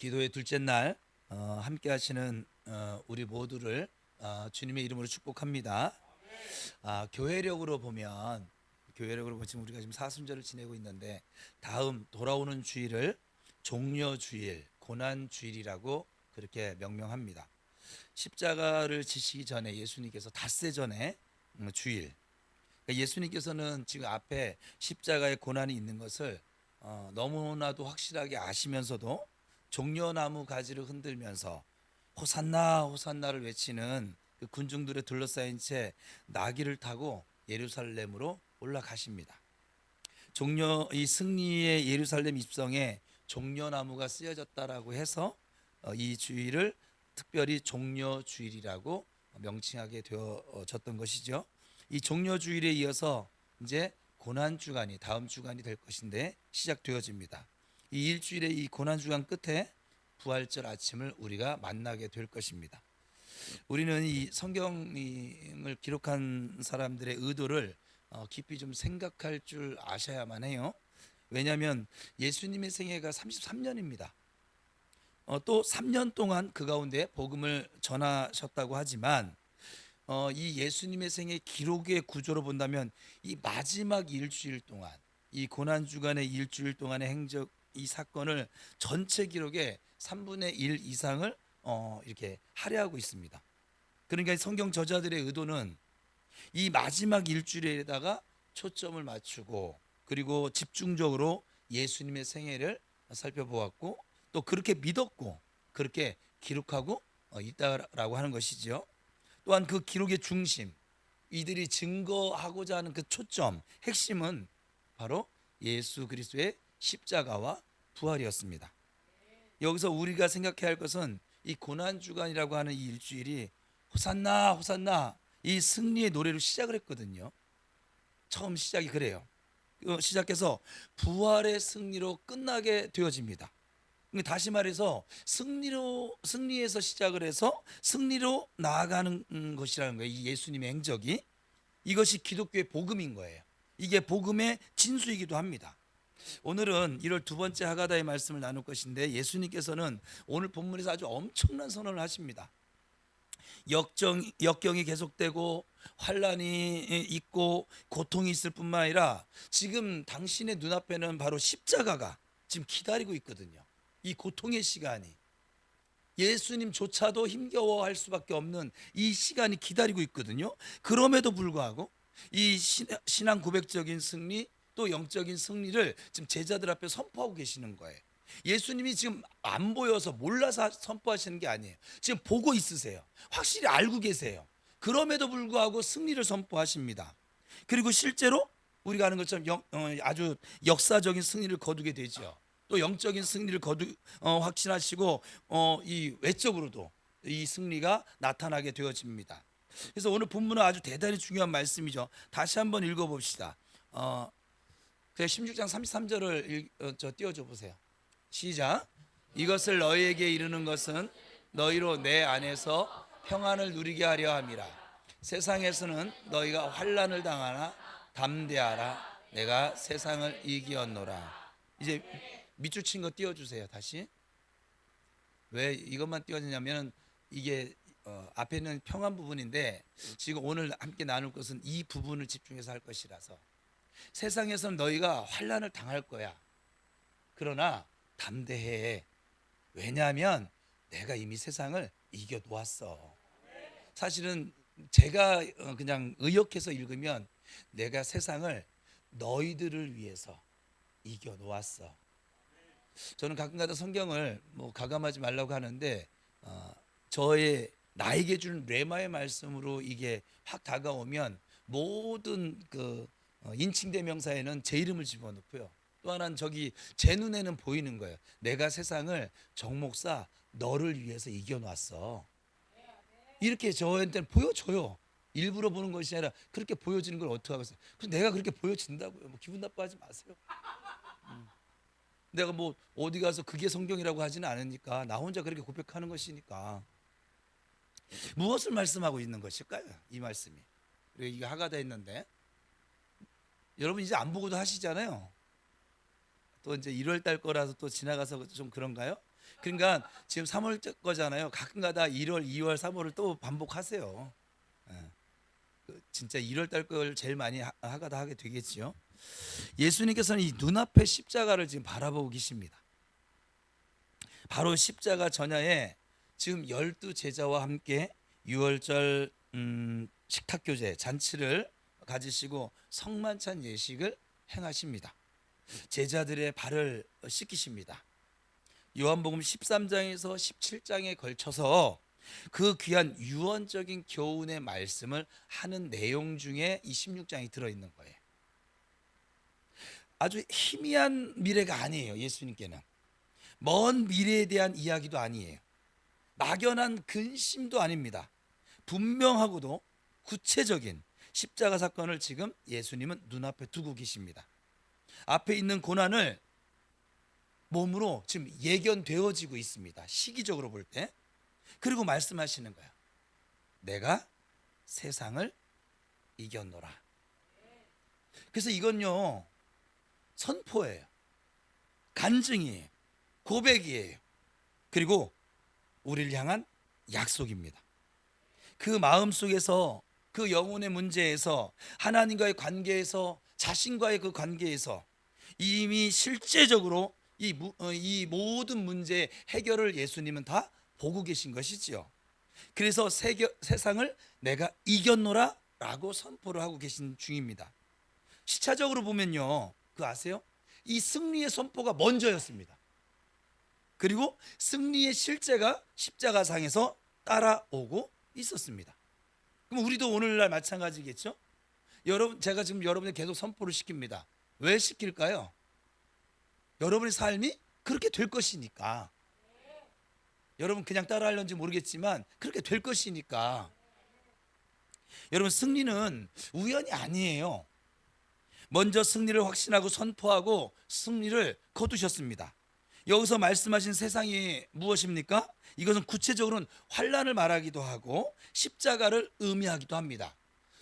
기도의 둘째 날 함께 하시는 우리 모두를 주님의 이름으로 축복합니다. 교회력으로 보면 지금 우리가 지금 사순절을 지내고 있는데 다음 돌아오는 주일을 종려주일, 고난주일이라고 그렇게 명명합니다. 십자가를 지시기 전에 예수님께서 닷새 전에 주일, 그러니까 예수님께서는 지금 앞에 십자가의 고난이 있는 것을 너무나도 확실하게 아시면서도 종려나무 가지를 흔들면서 호산나 호산나를 외치는 그 군중들에 둘러싸인 채 나귀를 타고 예루살렘으로 올라가십니다. 종려 이 승리의 예루살렘 입성에 종려나무가 쓰여졌다라고 해서 이 주일을 특별히 종려주일이라고 명칭하게 되어졌던 것이죠. 이 종려주일에 이어서 이제 고난주간이 다음 주간이 될 것인데 시작되어집니다. 이 일주일의 이 고난주간 끝에 부활절 아침을 우리가 만나게 될 것입니다. 우리는 이 성경을 기록한 사람들의 의도를 깊이 좀 생각할 줄 아셔야만 해요. 왜냐하면 예수님의 생애가 33년입니다. 또 3년 동안 그 가운데 복음을 전하셨다고 하지만 이 예수님의 생애 기록의 구조로 본다면 이 마지막 일주일 동안 이 고난 주간의 일주일 동안의 행적 이 사건을 전체 기록의 3분의 1 이상을 이렇게 할애하고 있습니다. 그러니까 성경 저자들의 의도는 이 마지막 일주일에다가 초점을 맞추고 그리고 집중적으로 예수님의 생애를 살펴보았고 또 그렇게 믿었고 그렇게 기록하고 있다라고 하는 것이죠. 또한 그 기록의 중심, 이들이 증거하고자 하는 그 초점, 핵심은 바로 예수 그리스도의 십자가와 부활이었습니다. 여기서 우리가 생각해야 할 것은 이 고난 주간이라고 하는 이 일주일이 호산나 호산나 이 승리의 노래로 시작을 했거든요. 처음 시작이 그래요. 시작해서 부활의 승리로 끝나게 되어집니다. 다시 말해서 승리에서 시작을 해서 승리로 나아가는 것이라는 거예요. 이 예수님의 행적이 이것이 기독교의 복음인 거예요. 이게 복음의 진수이기도 합니다. 오늘은 1월 두 번째 하가다의 말씀을 나눌 것인데 예수님께서는 오늘 본문에서 아주 엄청난 선언을 하십니다. 역경이 계속되고 환란이 있고 고통이 있을 뿐만 아니라 지금 당신의 눈앞에는 바로 십자가가 지금 기다리고 있거든요. 이 고통의 시간이 예수님조차도 힘겨워할 수밖에 없는 이 시간이 기다리고 있거든요. 그럼에도 불구하고 이 신앙 고백적인 승리 또 영적인 승리를 지금 제자들 앞에 선포하고 계시는 거예요. 예수님이 지금 안 보여서 몰라서 선포하시는 게 아니에요. 지금 보고 있으세요. 확실히 알고 계세요. 그럼에도 불구하고 승리를 선포하십니다. 그리고 실제로 우리가 아는 것처럼 아주 역사적인 승리를 거두게 되죠. 또 영적인 승리를 확신하시고 이 외적으로도 이 승리가 나타나게 되어집니다. 그래서 오늘 본문은 아주 대단히 중요한 말씀이죠. 다시 한번 읽어봅시다. 16장 33절을 띄워줘 보세요. 시작. 이것을 너희에게 이르는 것은 너희로 내 안에서 평안을 누리게 하려 함이라. 세상에서는 너희가 환난을 당하나 담대하라. 내가 세상을 이기었노라. 이제 밑줄 친 거 띄워주세요. 다시. 왜 이것만 띄워주냐면 이게 앞에는 평안 부분인데 지금 오늘 함께 나눌 것은 이 부분을 집중해서 할 것이라서 세상에서는 너희가 환난을 당할 거야. 그러나 담대해. 왜냐하면 내가 이미 세상을 이겨 놓았어. 사실은 제가 그냥 의역해서 읽으면 내가 세상을 너희들을 위해서 이겨 놓았어. 저는 가끔가다 성경을 가감하지 말라고 하는데 저의 나에게 주는 레마의 말씀으로 이게 확 다가오면 모든 그 인칭대명사에는 제 이름을 집어넣고요. 또 하나는 저기 제 눈에는 보이는 거예요. 내가 세상을 정 목사 너를 위해서 이겨놨어. 이렇게 저한테는 보여줘요. 일부러 보는 것이 아니라 그렇게 보여지는 걸 어떻게 하겠어요? 그래서 내가 그렇게 보여진다고요. 기분 나빠하지 마세요. 내가 어디 가서 그게 성경이라고 하지는 않으니까 나 혼자 그렇게 고백하는 것이니까 무엇을 말씀하고 있는 것일까요? 이 말씀이. 그리고 이게 하가다 했는데 여러분 이제 안 보고도 하시잖아요. 또 이제 1월 달 거라서 또 지나가서 좀 그런가요? 그러니까 지금 3월 거잖아요. 가끔가다 1월, 2월, 3월을 또 반복하세요. 예. 진짜 1월 달 걸 제일 많이 하가다 하게 되겠지요. 예수님께서는 이 눈앞에 십자가를 지금 바라보고 계십니다. 바로 십자가 전야에 지금 12제자와 함께 6월절 식탁교제 잔치를 가지시고 성만찬 예식을 행하십니다. 제자들의 발을 씻기십니다. 요한복음 13장에서 17장에 걸쳐서 그 귀한 유언적인 교훈의 말씀을 하는 내용 중에 이 16장이 들어있는 거예요. 아주 희미한 미래가 아니에요. 예수님께는 먼 미래에 대한 이야기도 아니에요. 막연한 근심도 아닙니다. 분명하고도 구체적인 십자가 사건을 지금 예수님은 눈앞에 두고 계십니다. 앞에 있는 고난을 몸으로 지금 예견되어지고 있습니다. 시기적으로 볼 때. 그리고 말씀하시는 거예요. 내가 세상을 이겼노라. 그래서 이건요, 선포예요. 간증이에요. 고백이에요. 그리고 우리를 향한 약속입니다. 그 마음 속에서, 그 영혼의 문제에서, 하나님과의 관계에서, 자신과의 그 관계에서 이미 실제적으로 이 모든 문제의 해결을 예수님은 다 보고 계신 것이지요. 그래서 세상을 내가 이겼노라 라고 선포를 하고 계신 중입니다. 시차적으로 보면요, 그 아세요? 이 승리의 선포가 먼저였습니다. 그리고 승리의 실제가 십자가상에서 따라오고 있었습니다. 그럼 우리도 오늘날 마찬가지겠죠? 여러분, 제가 지금 여러분에 계속 선포를 시킵니다. 왜 시킬까요? 여러분의 삶이 그렇게 될 것이니까. 여러분 그냥 따라하려는지 모르겠지만 그렇게 될 것이니까. 여러분, 승리는 우연이 아니에요. 먼저 승리를 확신하고 선포하고 승리를 거두셨습니다. 여기서 말씀하신 세상이 무엇입니까? 이것은 구체적으로는 환난을 말하기도 하고 십자가를 의미하기도 합니다.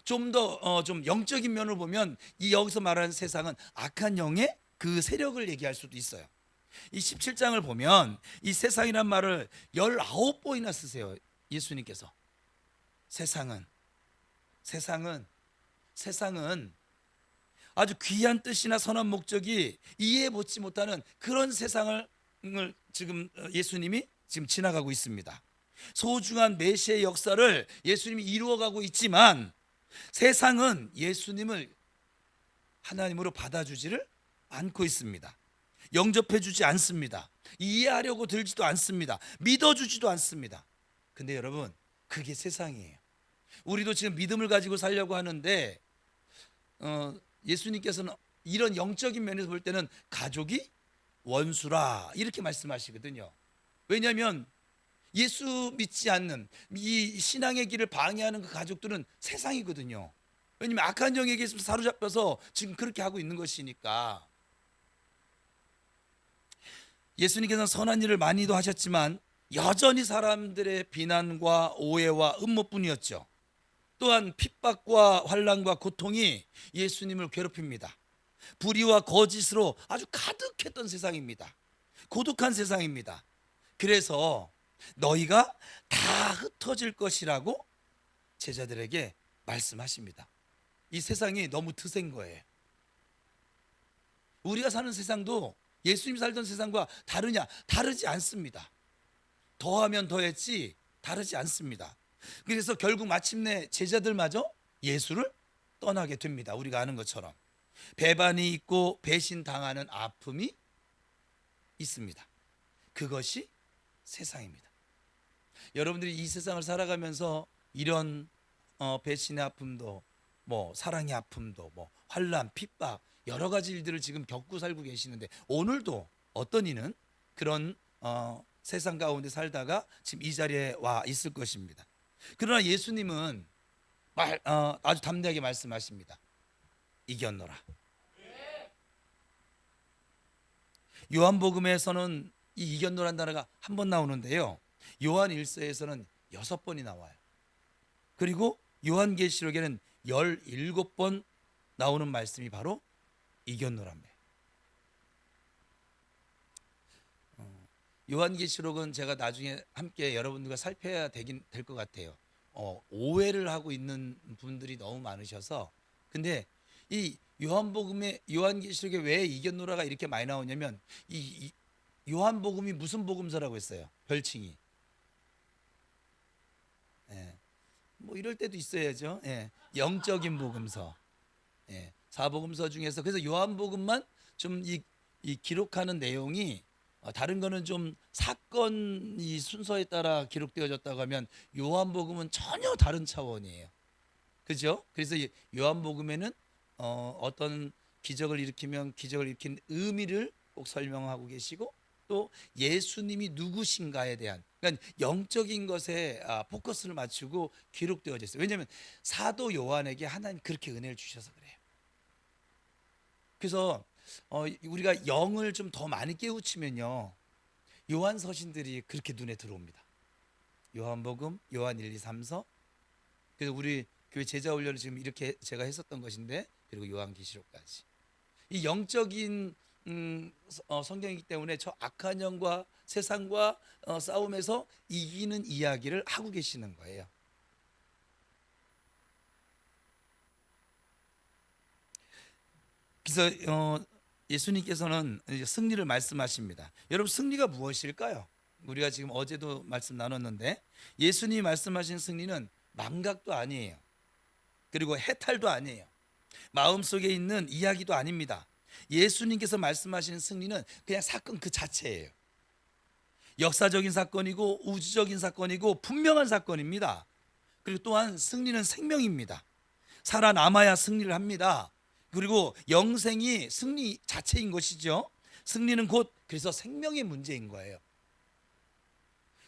좀 더 좀 영적인 면을 보면 이 여기서 말하는 세상은 악한 영의 그 세력을 얘기할 수도 있어요. 이 17장을 보면 이 세상이란 말을 19번이나 쓰세요. 예수님께서. 세상은 아주 귀한 뜻이나 선한 목적이 이해해 보지 못하는 그런 세상을 지금 예수님이 지금 지나가고 있습니다. 소중한 메시아의 역사를 예수님이 이루어가고 있지만 세상은 예수님을 하나님으로 받아주지를 않고 있습니다. 영접해주지 않습니다. 이해하려고 들지도 않습니다. 믿어주지도 않습니다. 근데 여러분, 그게 세상이에요. 우리도 지금 믿음을 가지고 살려고 하는데 예수님께서는 이런 영적인 면에서 볼 때는 가족이 원수라 이렇게 말씀하시거든요. 왜냐하면 예수 믿지 않는 이 신앙의 길을 방해하는 그 가족들은 세상이거든요. 왜냐하면 악한 영에게 사로잡혀서 지금 그렇게 하고 있는 것이니까. 예수님께서는 선한 일을 많이도 하셨지만 여전히 사람들의 비난과 오해와 음모뿐이었죠. 또한 핍박과 환난과 고통이 예수님을 괴롭힙니다. 불의와 거짓으로 아주 가득했던 세상입니다. 고독한 세상입니다. 그래서 너희가 다 흩어질 것이라고 제자들에게 말씀하십니다. 이 세상이 너무 드센 거예요. 우리가 사는 세상도 예수님 살던 세상과 다르냐? 다르지 않습니다. 더하면 더했지 다르지 않습니다. 그래서 결국 마침내 제자들마저 예수를 떠나게 됩니다. 우리가 아는 것처럼 배반이 있고 배신당하는 아픔이 있습니다. 그것이 세상입니다. 여러분들이 이 세상을 살아가면서 이런 배신의 아픔도, 사랑의 아픔도, 환난, 핍박, 여러 가지 일들을 지금 겪고 살고 계시는데 오늘도 어떤 이는 그런 세상 가운데 살다가 지금 이 자리에 와 있을 것입니다. 그러나 예수님은 아주 담대하게 말씀하십니다. 이겼노라. 요한복음에서는 이 이겼노란 단어가 한 번 나오는데요, 요한 1서에서는 6번이 나와요. 그리고 요한계시록에는 17번 나오는 말씀이 바로 이겼노랍니다. 요한계시록은 제가 나중에 함께 여러분들과 살펴야 되긴 될 것 같아요. 오해를 하고 있는 분들이 너무 많으셔서. 근데 이 요한계시록에 왜 이겼노라가 이렇게 많이 나오냐면 이 요한복음이 무슨 복음서라고 했어요? 별칭이. 예. 뭐 이럴 때도 있어야죠. 예. 영적인 복음서. 예. 사복음서 중에서 그래서 요한복음만 좀 이 기록하는 내용이 다른 거는 좀 사건이 순서에 따라 기록되어졌다고 하면 요한복음은 전혀 다른 차원이에요. 그죠? 그래서 이 요한복음에는 어떤 기적을 일으키면 기적을 일으킨 의미를 꼭 설명하고 계시고 또 예수님이 누구신가에 대한 그러니까 영적인 것에 포커스를 맞추고 기록되어져 있어요. 왜냐하면 사도 요한에게 하나님 그렇게 은혜를 주셔서 그래요. 그래서 우리가 영을 좀 더 많이 깨우치면요 요한 서신들이 그렇게 눈에 들어옵니다. 요한복음, 요한 1, 2, 3서. 그래서 우리 교회 제자 훈련을 지금 이렇게 제가 했었던 것인데 그리고 요한계시록까지 이 영적인 성경이기 때문에 저 악한 영과 세상과 싸움에서 이기는 이야기를 하고 계시는 거예요. 그래서 예수님께서는 이제 승리를 말씀하십니다. 여러분 승리가 무엇일까요? 우리가 지금 어제도 말씀 나눴는데 예수님이 말씀하신 승리는 망각도 아니에요. 그리고 해탈도 아니에요. 마음속에 있는 이야기도 아닙니다. 예수님께서 말씀하시는 승리는 그냥 사건 그 자체예요. 역사적인 사건이고 우주적인 사건이고 분명한 사건입니다. 그리고 또한 승리는 생명입니다. 살아남아야 승리를 합니다. 그리고 영생이 승리 자체인 것이죠. 승리는 곧 그래서 생명의 문제인 거예요.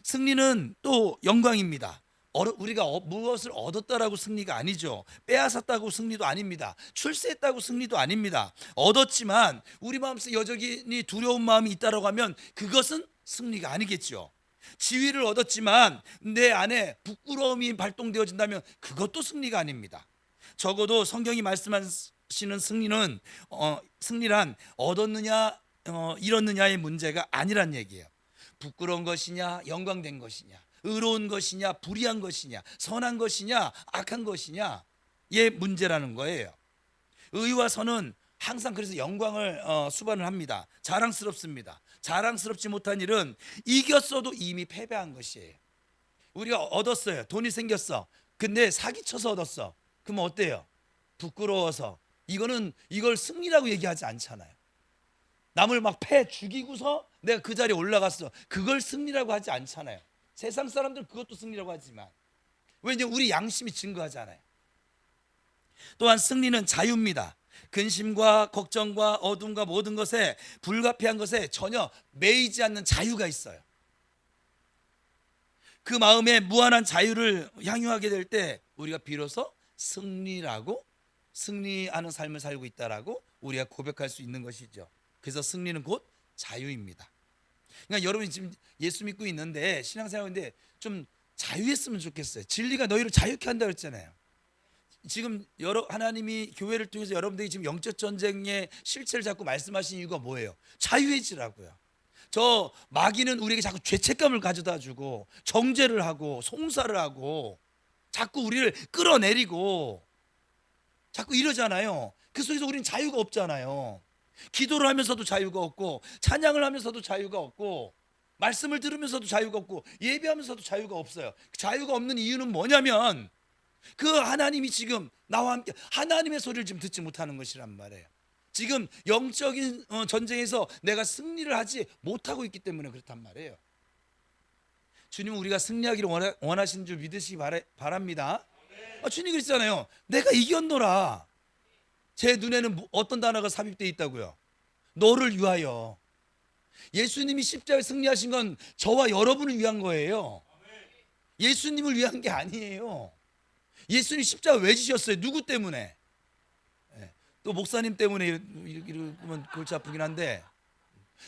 승리는 또 영광입니다. 우리가 무엇을 얻었다라고 승리가 아니죠. 빼앗았다고 승리도 아닙니다. 출세했다고 승리도 아닙니다. 얻었지만 우리 마음속에 여전히 두려운 마음이 있다라고 하면 그것은 승리가 아니겠죠. 지위를 얻었지만 내 안에 부끄러움이 발동되어진다면 그것도 승리가 아닙니다. 적어도 성경이 말씀하시는 승리란 얻었느냐 잃었느냐의 문제가 아니란 얘기예요. 부끄러운 것이냐 영광된 것이냐 의로운 것이냐 불의한 것이냐 선한 것이냐 악한 것이냐의 문제라는 거예요. 의와 선은 항상 그래서 영광을 수반을 합니다. 자랑스럽습니다. 자랑스럽지 못한 일은 이겼어도 이미 패배한 것이에요. 우리가 얻었어요. 돈이 생겼어. 근데 사기쳐서 얻었어. 그러면 어때요? 부끄러워서. 이걸 승리라고 얘기하지 않잖아요. 남을 막 패 죽이고서 내가 그 자리에 올라갔어. 그걸 승리라고 하지 않잖아요. 세상 사람들은 그것도 승리라고 하지만 왜냐면 우리 양심이 증거하잖아요. 또한 승리는 자유입니다. 근심과 걱정과 어둠과 모든 것에 불가피한 것에 전혀 매이지 않는 자유가 있어요. 그 마음에 무한한 자유를 향유하게 될 때 우리가 비로소 승리하는 삶을 살고 있다라고 우리가 고백할 수 있는 것이죠. 그래서 승리는 곧 자유입니다. 그러니까 여러분이 지금 예수 믿고 있는데 신앙생활인데 좀 자유했으면 좋겠어요. 진리가 너희를 자유케 한다 그랬잖아요. 지금 하나님이 교회를 통해서 여러분들이 지금 영적 전쟁의 실체를 자꾸 말씀하신 이유가 뭐예요? 자유해지라고요. 저 마귀는 우리에게 자꾸 죄책감을 가져다 주고 정죄를 하고 송사를 하고 자꾸 우리를 끌어내리고 자꾸 이러잖아요. 그 속에서 우리는 자유가 없잖아요. 기도를 하면서도 자유가 없고 찬양을 하면서도 자유가 없고 말씀을 들으면서도 자유가 없고 예배하면서도 자유가 없어요. 자유가 없는 이유는 뭐냐면 그 하나님이 지금 나와 함께 하나님의 소리를 지금 듣지 못하는 것이란 말이에요. 지금 영적인 전쟁에서 내가 승리를 하지 못하고 있기 때문에 그렇단 말이에요. 주님은 우리가 승리하기를 원하시는 줄 믿으시기 바랍니다. 주님이 그랬잖아요. 내가 이겼노라. 제 눈에는 어떤 단어가 삽입되어 있다고요? 너를 위하여. 예수님이 십자가에 승리하신 건 저와 여러분을 위한 거예요. 예수님을 위한 게 아니에요. 예수님 십자가 왜 지셨어요? 누구 때문에? 또 목사님 때문에 이러면 골치 아프긴 한데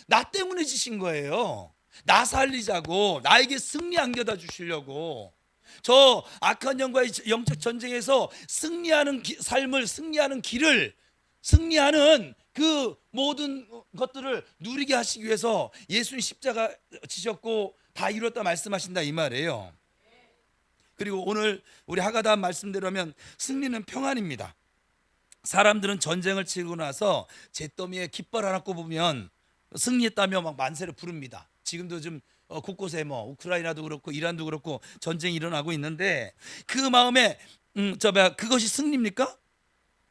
나 때문에 지신 거예요. 나 살리자고, 나에게 승리 안겨다 주시려고. 저 악한 영과의 영적 전쟁에서 승리하는 삶을 승리하는 길을 승리하는 그 모든 것들을 누리게 하시기 위해서 예수님 십자가 지셨고 다 이뤘다 말씀하신다 이 말이에요. 그리고 오늘 우리 하가다 말씀대로 하면 승리는 평안입니다. 사람들은 전쟁을 치고 나서 잿더미에 깃발 하나 꼽으면 승리했다며 막 만세를 부릅니다. 지금도 좀 곳곳에 뭐 우크라이나도 그렇고 이란도 그렇고 전쟁이 일어나고 있는데 그 마음에 그것이 승리입니까?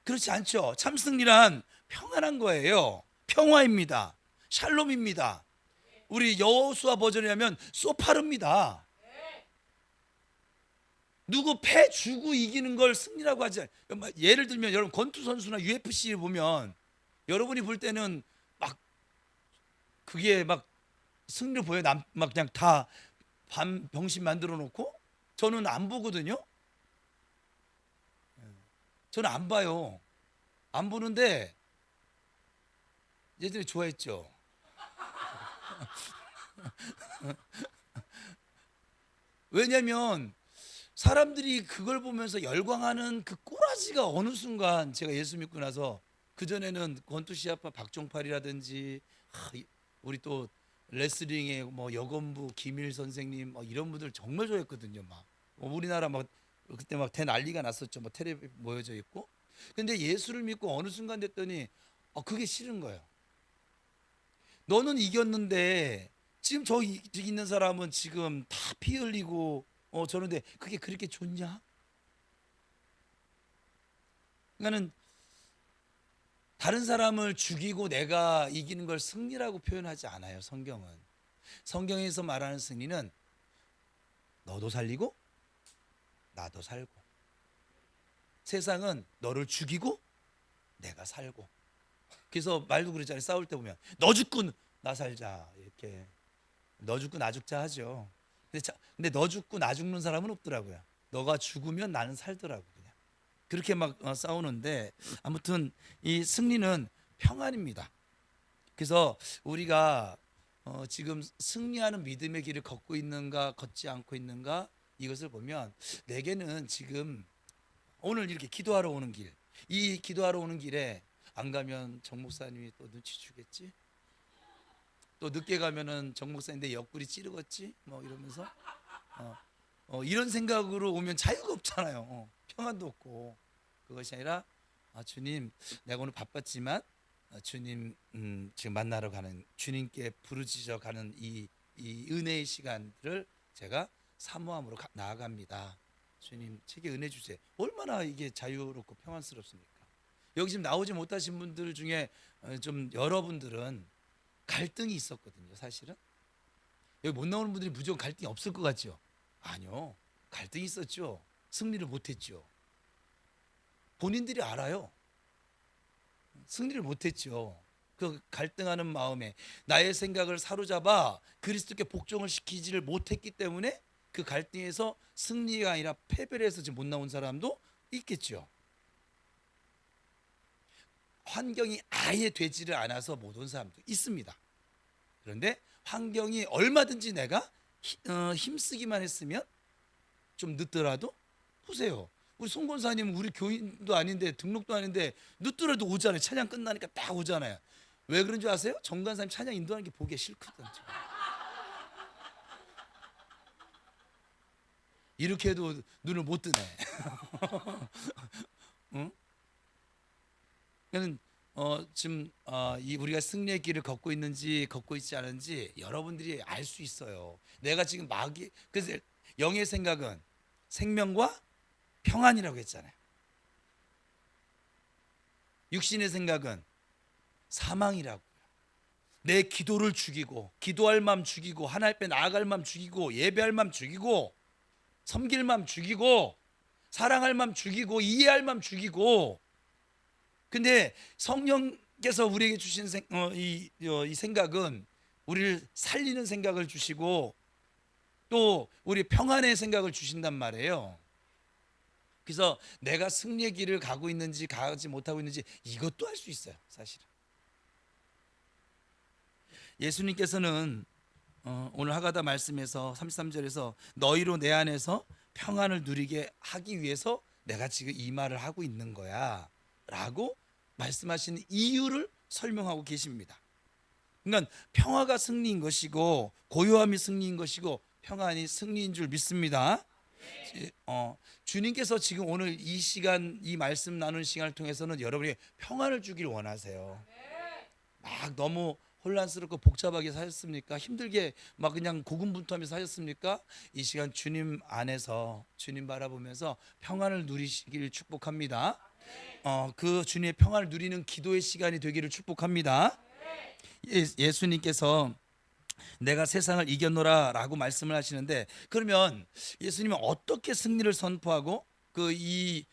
그렇지 않죠. 참 승리란 평안한 거예요. 평화입니다. 샬롬입니다. 우리 여호수아 버전에 하면 소파르입니다. 누구 패 주고 이기는 걸 승리라고 하지 않아요. 예를 들면 여러분 권투 선수나 UFC 보면 여러분이 볼 때는 막 그게 막 승리로 보여. 막 그냥 다 병신 만들어 놓고 저는 안 보거든요. 저는 안 봐요. 안 보는데 예전에 좋아했죠. 왜냐면 사람들이 그걸 보면서 열광하는 그 꼬라지가 어느 순간 제가 예수 믿고 나서 그전에는 권투 시합파 박종팔이라든지 우리 또 레슬링의 뭐 여건부 김일 선생님 이런 분들 정말 좋아했거든요. 막 우리나라 막 그때 막 대난리가 났었죠. 뭐 텔레비 모여져 있고. 근데 예수를 믿고 어느 순간 됐더니 그게 싫은 거예요. 너는 이겼는데 지금 저기 있는 사람은 지금 다 피 흘리고 저런데 그게 그렇게 좋냐? 그러니까는 다른 사람을 죽이고 내가 이기는 걸 승리라고 표현하지 않아요. 성경에서 말하는 승리는 너도 살리고 나도 살고, 세상은 너를 죽이고 내가 살고. 그래서 말도 그러잖아요. 싸울 때 보면 너 죽고 나 살자 이렇게, 너 죽고 나 죽자 하죠. 근데 너 죽고 나 죽는 사람은 없더라고요. 너가 죽으면 나는 살더라고. 그냥 그렇게 막 싸우는데 아무튼 이 승리는 평안입니다. 그래서 우리가 지금 승리하는 믿음의 길을 걷고 있는가 걷지 않고 있는가, 이것을 보면 내게는 지금 오늘 이렇게 기도하러 오는 길, 이 기도하러 오는 길에 안 가면 정 목사님이 또 눈치 주겠지, 또 늦게 가면은 정 목사님 내 옆구리 찌르겠지 뭐 이러면서 이런 생각으로 오면 자유가 없잖아요. 평안도 없고. 그것이 아니라 주님 내가 오늘 바빴지만 주님 지금 만나러 가는, 주님께 부르짖어 가는 이 은혜의 시간들을 제가 사모함으로 나아갑니다. 주님 제게 은혜 주세요. 얼마나 이게 자유롭고 평안스럽습니까? 여기 지금 나오지 못하신 분들 중에 좀 여러분들은 갈등이 있었거든요. 사실은 여기 못 나오는 분들이 무조건 갈등이 없을 것 같죠? 아니요, 갈등이 있었죠. 승리를 못했죠. 본인들이 알아요. 승리를 못했죠. 그 갈등하는 마음에 나의 생각을 사로잡아 그리스도께 복종을 시키지를 못했기 때문에 그 갈등에서 승리가 아니라 패배를 해서 지금 못 나온 사람도 있겠죠. 환경이 아예 되지를 않아서 못 온 사람도 있습니다. 그런데 환경이 얼마든지 내가 힘쓰기만 했으면 좀 늦더라도, 보세요. 우리 송 권사님 우리 교인도 아닌데 등록도 아닌데 늦더라도 오잖아요. 찬양 끝나니까 딱 오잖아요. 왜 그런 줄 아세요? 정 권사님 찬양 인도하는 게 보기 싫거든. 이렇게 해도 눈을 못 뜨네. 응? 그러니까 지금 이 우리가 승리의 길을 걷고 있는지 걷고 있지 않은지 여러분들이 알 수 있어요. 내가 지금 그래서 영의 생각은 생명과 평안이라고 했잖아요. 육신의 생각은 사망이라고요. 내 기도를 죽이고, 기도할 마음 죽이고, 하나님 앞에 나아갈 마음 죽이고, 예배할 마음 죽이고, 섬길 마음 죽이고, 사랑할 마음 죽이고, 이해할 마음 죽이고. 근데 성령께서 우리에게 주신 이 생각은 우리를 살리는 생각을 주시고 또 우리 평안의 생각을 주신단 말이에요. 그래서 내가 승리의 길을 가고 있는지 가지 못하고 있는지 이것도 알 수 있어요. 사실은 예수님께서는 오늘 하가다 말씀에서 33절에서 너희로 내 안에서 평안을 누리게 하기 위해서 내가 지금 이 말을 하고 있는 거야 라고 말씀하시는 이유를 설명하고 계십니다. 그러니까 평화가 승리인 것이고 고요함이 승리인 것이고 평안이 승리인 줄 믿습니다. 주님께서 지금 오늘 이 시간, 이 말씀 나누는 시간을 통해서는 여러분이 평안을 주길 원하세요. 막 너무 혼란스럽고 복잡하게 사셨습니까? 힘들게 막 그냥 고군분투하면서 사셨습니까? 이 시간 주님 안에서 주님 바라보면서 평안을 누리시기를 축복합니다. 그 주님의 평안을 누리는 기도의 시간이 되기를 축복합니다. 예수님께서 내가 세상을 이겼노라 라고 말씀을 하시는데, 그러면 예수님은 어떻게 승리를 선포하고 이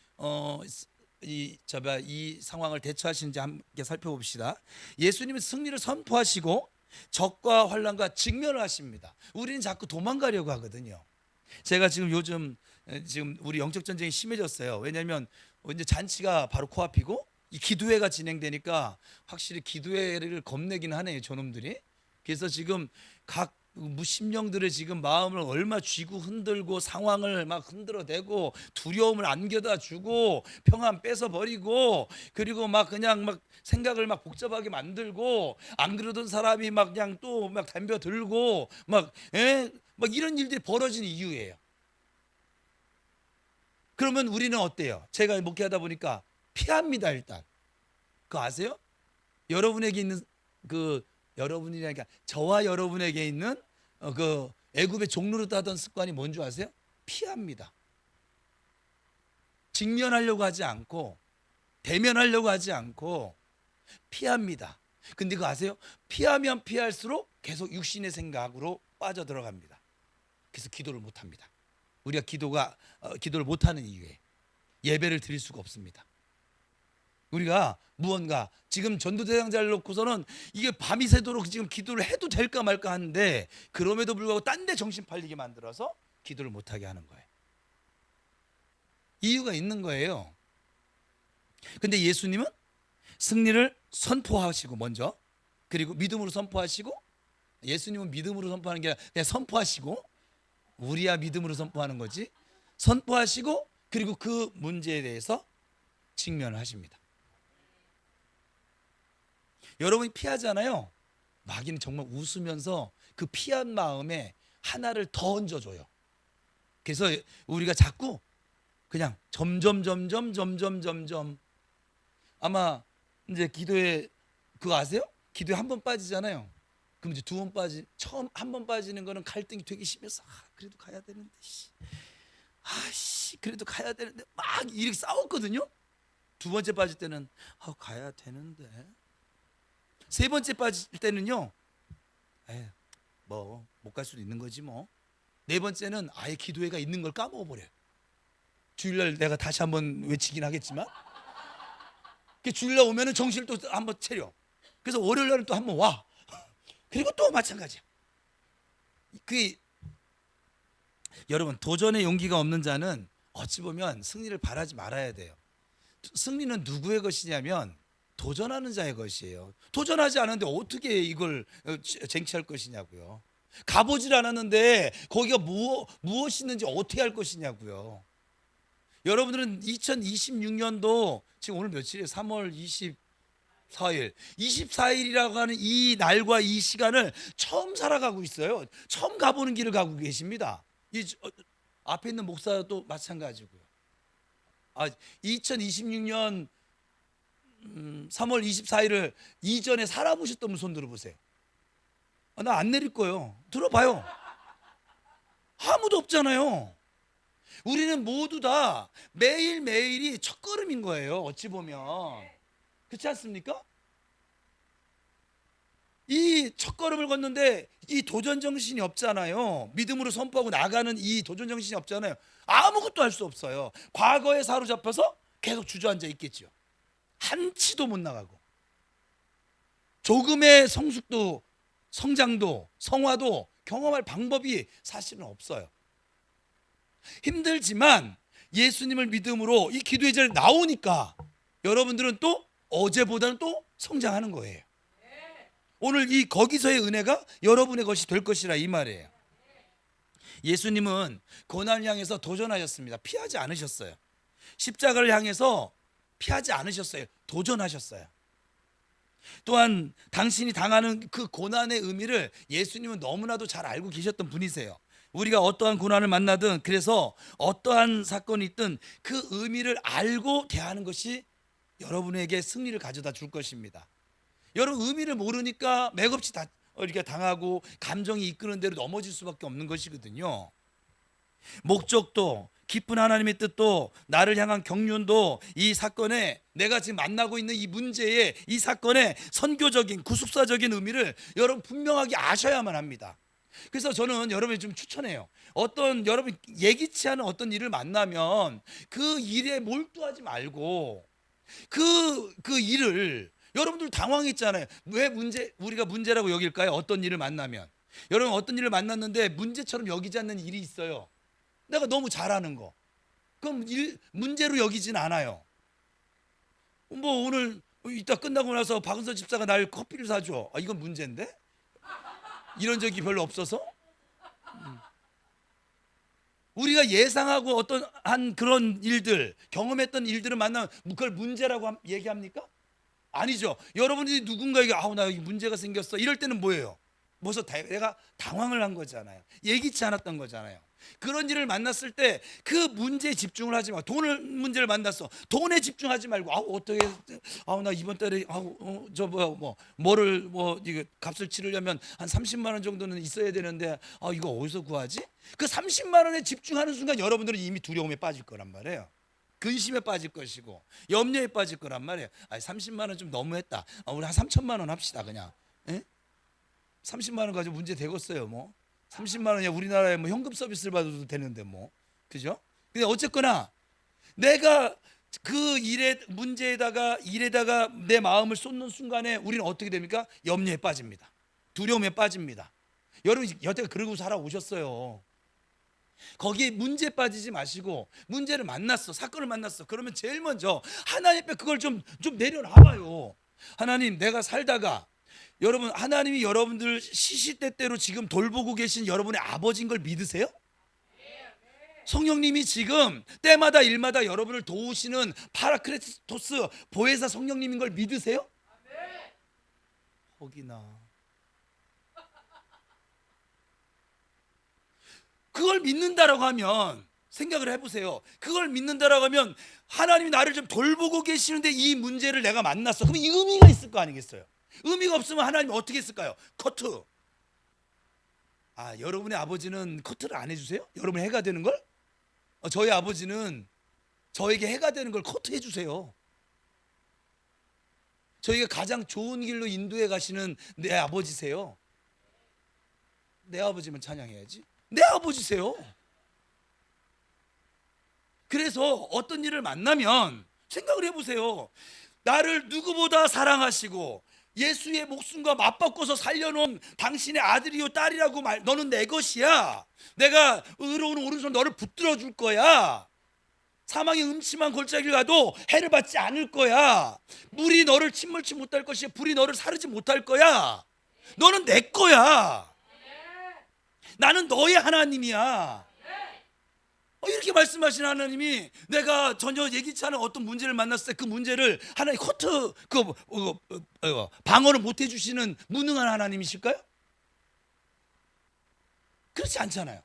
상황을 대처하시는지 함께 살펴봅시다. 예수님은 승리를 선포하시고 적과 환난과 직면을 하십니다. 우리는 자꾸 도망가려고 하거든요. 제가 지금 요즘 우리 영적 전쟁이 심해졌어요. 왜냐하면 이제 잔치가 바로 코앞이고 이 기도회가 진행되니까 확실히 기도회를 겁내긴 하네요, 저놈들이. 그래서 지금 각 무심령들의 지금 마음을 얼마 쥐고 흔들고 상황을 막 흔들어대고 두려움을 안겨다 주고 평안 뺏어 버리고, 그리고 막 그냥 막 생각을 막 복잡하게 만들고, 안 그러던 사람이 막 그냥 또 막 덤벼 들고 막 이런 일들이 벌어지는 이유예요. 그러면 우리는 어때요? 제가 목회하다 보니까 피합니다. 일단 그거 아세요? 여러분에게 있는 여러분이라니까 저와 여러분에게 있는 그 애굽의 종로로 따던 습관이 뭔 줄 아세요? 피합니다. 직면하려고 하지 않고 대면하려고 하지 않고 피합니다. 근데 그거 아세요? 피하면 피할수록 계속 육신의 생각으로 빠져들어갑니다. 그래서 기도를 못합니다. 우리가 기도를 못하는 이유에 예배를 드릴 수가 없습니다. 우리가 무언가 지금 전도대상자를 놓고서는 이게 밤이 새도록 지금 기도를 해도 될까 말까 하는데, 그럼에도 불구하고 딴 데 정신 팔리게 만들어서 기도를 못하게 하는 거예요. 이유가 있는 거예요. 근데 예수님은 승리를 선포하시고 먼저, 그리고 믿음으로 선포하시고, 예수님은 믿음으로 선포하는 게 아니라 그냥 선포하시고, 우리야 믿음으로 선포하는 거지, 선포하시고 그리고 그 문제에 대해서 직면을 하십니다. 여러분이 피하잖아요. 마귀는 정말 웃으면서 그 피한 마음에 하나를 더 얹어줘요. 그래서 우리가 자꾸 그냥 점점 아마 이제 기도에 그거 아세요? 기도에 한 번 빠지잖아요. 그럼 이제 두 번 처음 한 번 빠지는 거는 갈등이 되게 심해서 그래도 가야 되는데 그래도 가야 되는데 막 이렇게 싸웠거든요. 두 번째 빠질 때는 가야 되는데, 세 번째 빠질 때는요, 뭐 못 갈 수도 있는 거지 뭐. 네 번째는 아예 기도회가 있는 걸 까먹어버려요. 주일날 내가 다시 한번 외치긴 하겠지만, 주일날 오면은 정신을 또 한번 차려. 그래서 월요일날은 또 한번 와. 그리고 또 마찬가지야. 여러분, 도전의 용기가 없는 자는 어찌 보면 승리를 바라지 말아야 돼요. 승리는 누구의 것이냐면 도전하는 자의 것이에요. 도전하지 않았는데 어떻게 이걸 쟁취할 것이냐고요. 가보질 않았는데 거기가 무엇이 있는지 어떻게 할 것이냐고요. 여러분들은 2026년도 지금 오늘 며칠이에요? 3월 24일 24일이라고 하는 이 날과 이 시간을 처음 살아가고 있어요. 처음 가보는 길을 가고 계십니다. 앞에 있는 목사도 마찬가지고요. 2026년 3월 24일을 이전에 살아보셨던 분 손 들어보세요. 나 안 내릴 거예요. 들어봐요. 아무도 없잖아요. 우리는 모두 다 매일매일이 첫걸음인 거예요. 어찌 보면 그렇지 않습니까? 이 첫걸음을 걷는데 이 도전정신이 없잖아요. 믿음으로 선포하고 나가는 이 도전정신이 없잖아요. 아무것도 할 수 없어요. 과거에 사로잡혀서 계속 주저앉아 있겠죠. 한치도 못 나가고, 조금의 성숙도, 성장도, 성화도 경험할 방법이 사실은 없어요. 힘들지만 예수님을 믿음으로 이 기도의 자리에 나오니까 여러분들은 또 어제보다는 또 성장하는 거예요. 오늘 거기서의 은혜가 여러분의 것이 될 것이라 이 말이에요. 예수님은 고난을 향해서 도전하셨습니다. 피하지 않으셨어요. 십자가를 향해서 피하지 않으셨어요. 도전하셨어요. 또한 당신이 당하는 그 고난의 의미를 예수님은 너무나도 잘 알고 계셨던 분이세요. 우리가 어떠한 고난을 만나든, 그래서 어떠한 사건이 있든 그 의미를 알고 대하는 것이 여러분에게 승리를 가져다 줄 것입니다. 여러분, 의미를 모르니까 맥없이 이렇게 당하고 감정이 이끄는 대로 넘어질 수밖에 없는 것이거든요. 목적도, 깊은 하나님의 뜻도, 나를 향한 경륜도, 이 사건에, 내가 지금 만나고 있는 이 문제의, 이 사건의 선교적인 구속사적인 의미를 여러분 분명하게 아셔야만 합니다. 그래서 저는 여러분이 좀 추천해요. 어떤 여러분 예기치 않은 어떤 일을 만나면 그 일에 몰두하지 말고 그 일을, 여러분들 당황했잖아요. 왜 우리가 문제라고 여길까요? 어떤 일을 만나면, 여러분 어떤 일을 만났는데 문제처럼 여기지 않는 일이 있어요. 내가 너무 잘하는 거, 그럼 문제로 여기진 않아요. 뭐 오늘 이따 끝나고 나서 박은서 집사가 날 커피를 사줘. 이건 문제인데? 이런 적이 별로 없어서? 우리가 예상하고 어떤 한 그런 일들, 경험했던 일들을 만나면 그걸 문제라고 얘기합니까? 아니죠. 여러분들이 누군가에게 나 여기 문제가 생겼어, 이럴 때는 뭐예요? 벌써 내가 당황을 한 거잖아요. 예기치 않았던 거잖아요. 그런 일을 만났을 때 그 문제에 집중을 하지 마. 돈을 문제를 만났어, 돈에 집중하지 말고 어떻게 나 이번 달에 뭐를 이거 값을 치르려면 한 30만 원 정도는 있어야 되는데 이거 어디서 구하지? 그 30만 원에 집중하는 순간 여러분들은 이미 두려움에 빠질 거란 말이에요. 근심에 빠질 것이고 염려에 빠질 거란 말이에요. 30만 원 좀 너무했다. 우리 한 3천만 원 합시다 그냥. 에? 30만 원 가지고 문제 되겠어요 뭐. 30만 원이야 우리나라에 뭐 현금 서비스를 받아도 되는데 뭐. 그죠? 근데 어쨌거나 내가 그 문제에다가 일에다가 내 마음을 쏟는 순간에 우리는 어떻게 됩니까? 염려에 빠집니다. 두려움에 빠집니다. 여러분 여태까지 그러고 살아오셨어요. 거기에 문제에 빠지지 마시고, 문제를 만났어, 사건을 만났어, 그러면 제일 먼저 하나님 앞에 그걸 좀 내려놔봐요. 하나님, 내가 살다가, 여러분 하나님이 여러분들 시시때때로 지금 돌보고 계신 여러분의 아버지인 걸 믿으세요? 성령님이 지금 때마다 일마다 여러분을 도우시는 파라크레토스 보혜사 성령님인 걸 믿으세요? 혹이나 그걸 믿는다라고 하면, 생각을 해보세요. 그걸 믿는다라고 하면 하나님이 나를 좀 돌보고 계시는데 이 문제를 내가 만났어. 그러면 이 의미가 있을 거 아니겠어요? 의미가 없으면 하나님이 어떻게 했을까요? 커트. 여러분의 아버지는 커트를 안 해주세요? 여러분 해가 되는 걸? 저희 아버지는 저에게 해가 되는 걸 커트해 주세요. 저희가 가장 좋은 길로 인도해 가시는 내 아버지세요. 내 아버지면 찬양해야지. 내 아버지세요. 그래서 어떤 일을 만나면 생각을 해보세요. 나를 누구보다 사랑하시고 예수의 목숨과 맞바꿔서 살려놓은 당신의 아들이요 딸이라고 너는 내 것이야. 내가 의로운 오른손 너를 붙들어 줄 거야. 사망의 음침한 골짜기를 가도 해를 받지 않을 거야. 물이 너를 침몰치 못할 것이야. 불이 너를 사르지 못할 거야. 너는 내 거야. 나는 너의 하나님이야. 이렇게 말씀하신 하나님이, 내가 전혀 예기치 않은 어떤 문제를 만났을 때 그 문제를 하나님 커트 방어를 못 해주시는 무능한 하나님이실까요? 그렇지 않잖아요.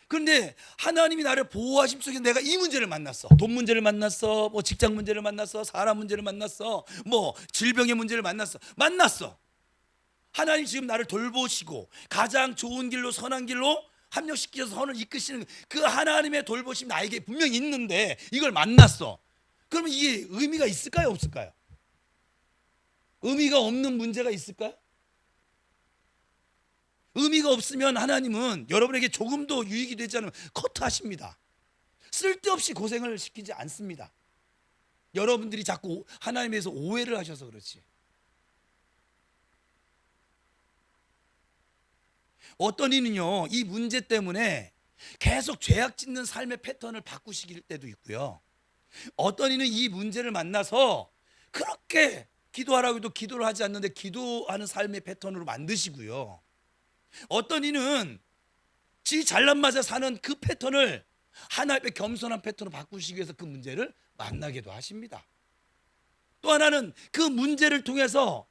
그런데 하나님이 나를 보호하심 속에 내가 이 문제를 만났어. 돈 문제를 만났어, 뭐 직장 문제를 만났어, 사람 문제를 만났어, 뭐 질병의 문제를 만났어. 하나님 지금 나를 돌보시고 가장 좋은 길로, 선한 길로 합력시켜서 선을 이끄시는 그 하나님의 돌보심이 나에게 분명히 있는데 이걸 만났어. 그러면 이게 의미가 있을까요, 없을까요? 의미가 없는 문제가 있을까요? 의미가 없으면 하나님은 여러분에게 조금도 유익이 되지 않으면 커트하십니다. 쓸데없이 고생을 시키지 않습니다. 여러분들이 자꾸 하나님에 대해서 오해를 하셔서 그렇지. 어떤 이는요, 이 문제 때문에 계속 죄악 짓는 삶의 패턴을 바꾸시길 때도 있고요. 어떤 이는 이 문제를 만나서 그렇게 기도하라고 해도 기도를 하지 않는데 기도하는 삶의 패턴으로 만드시고요. 어떤 이는 지 잘난 맞아 사는 그 패턴을 하나님의 겸손한 패턴으로 바꾸시기 위해서 그 문제를 만나게도 하십니다. 또 하나는 그 문제를 통해서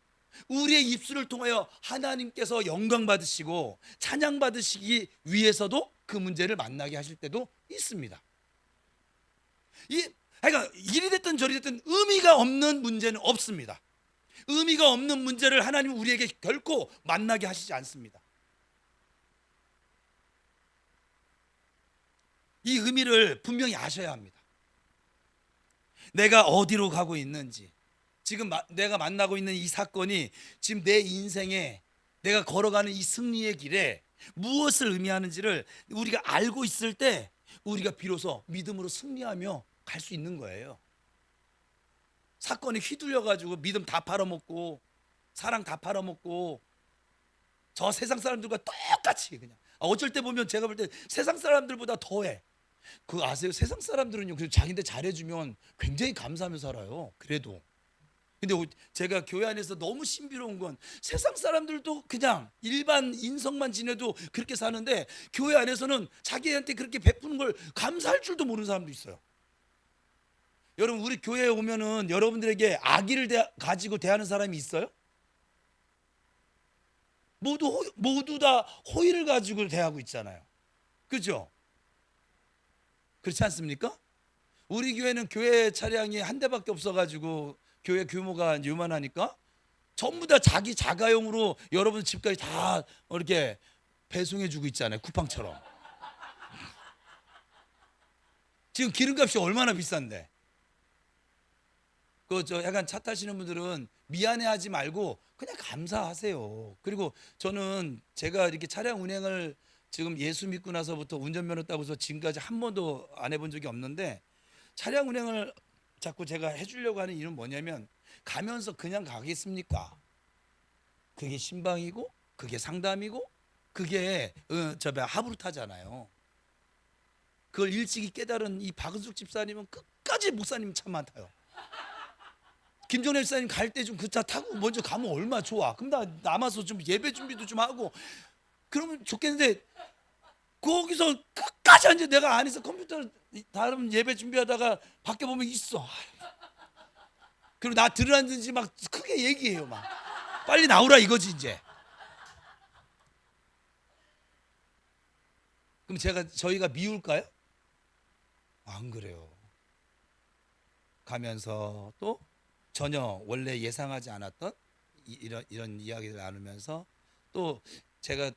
우리의 입술을 통하여 하나님께서 영광 받으시고 찬양 받으시기 위해서도 그 문제를 만나게 하실 때도 있습니다. 그러니까 이리 됐든 저리 됐든 의미가 없는 문제는 없습니다. 의미가 없는 문제를 하나님은 우리에게 결코 만나게 하시지 않습니다. 이 의미를 분명히 아셔야 합니다. 내가 어디로 가고 있는지, 지금 내가 만나고 있는 이 사건이 지금 내 인생에 내가 걸어가는 이 승리의 길에 무엇을 의미하는지를 우리가 알고 있을 때 우리가 비로소 믿음으로 승리하며 갈 수 있는 거예요. 사건에 휘둘려 가지고 믿음 다 팔아먹고 사랑 다 팔아먹고 저 세상 사람들과 똑같이 그냥 어쩔 때 보면 제가 볼 때 세상 사람들보다 더해. 그거 아세요? 세상 사람들은요, 그래서 자기한테 잘해주면 굉장히 감사하며 살아요. 그래도. 근데 제가 교회 안에서 너무 신비로운 건 세상 사람들도 그냥 일반 인성만 지내도 그렇게 사는데 교회 안에서는 자기한테 그렇게 베푸는 걸 감사할 줄도 모르는 사람도 있어요. 여러분, 우리 교회에 오면은 여러분들에게 악의를 가지고 대하는 사람이 있어요? 모두 다 호의를 가지고 대하고 있잖아요. 그렇죠? 그렇지 않습니까? 우리 교회는 교회 차량이 한 대밖에 없어가지고 교회 규모가 요만하니까 전부 다 자기 자가용으로 여러분 집까지 다 이렇게 배송해주고 있잖아요. 쿠팡처럼. 지금 기름값이 얼마나 비싼데. 저 약간 차 타시는 분들은 미안해하지 말고 그냥 감사하세요. 그리고 저는 제가 이렇게 차량 운행을 지금 예수 믿고 나서부터 운전면허 따고서 지금까지 한 번도 안 해본 적이 없는데, 차량 운행을 자꾸 제가 해주려고 하는 이유는 뭐냐면, 가면서 그냥 가겠습니까? 그게 신방이고 그게 상담이고 그게 하부르타잖아요. 그걸 일찍이 깨달은 이 박은숙 집사님은 끝까지 목사님 차만 타요. 김종래 집사님 갈 때 좀 그 차 타고 먼저 가면 얼마나 좋아. 그럼 나 남아서 좀 예배 준비도 좀 하고 그러면 좋겠는데, 거기서 끝까지 앉아 내가 안에서 컴퓨터 다른 예배 준비하다가 밖에 보면 있어. 그리고 나 들어앉은지 막 크게 얘기해요. 막 빨리 나오라 이거지 이제. 그럼 저희가 미울까요? 안 그래요. 가면서 또 전혀 원래 예상하지 않았던 이런 이야기를 나누면서, 또 제가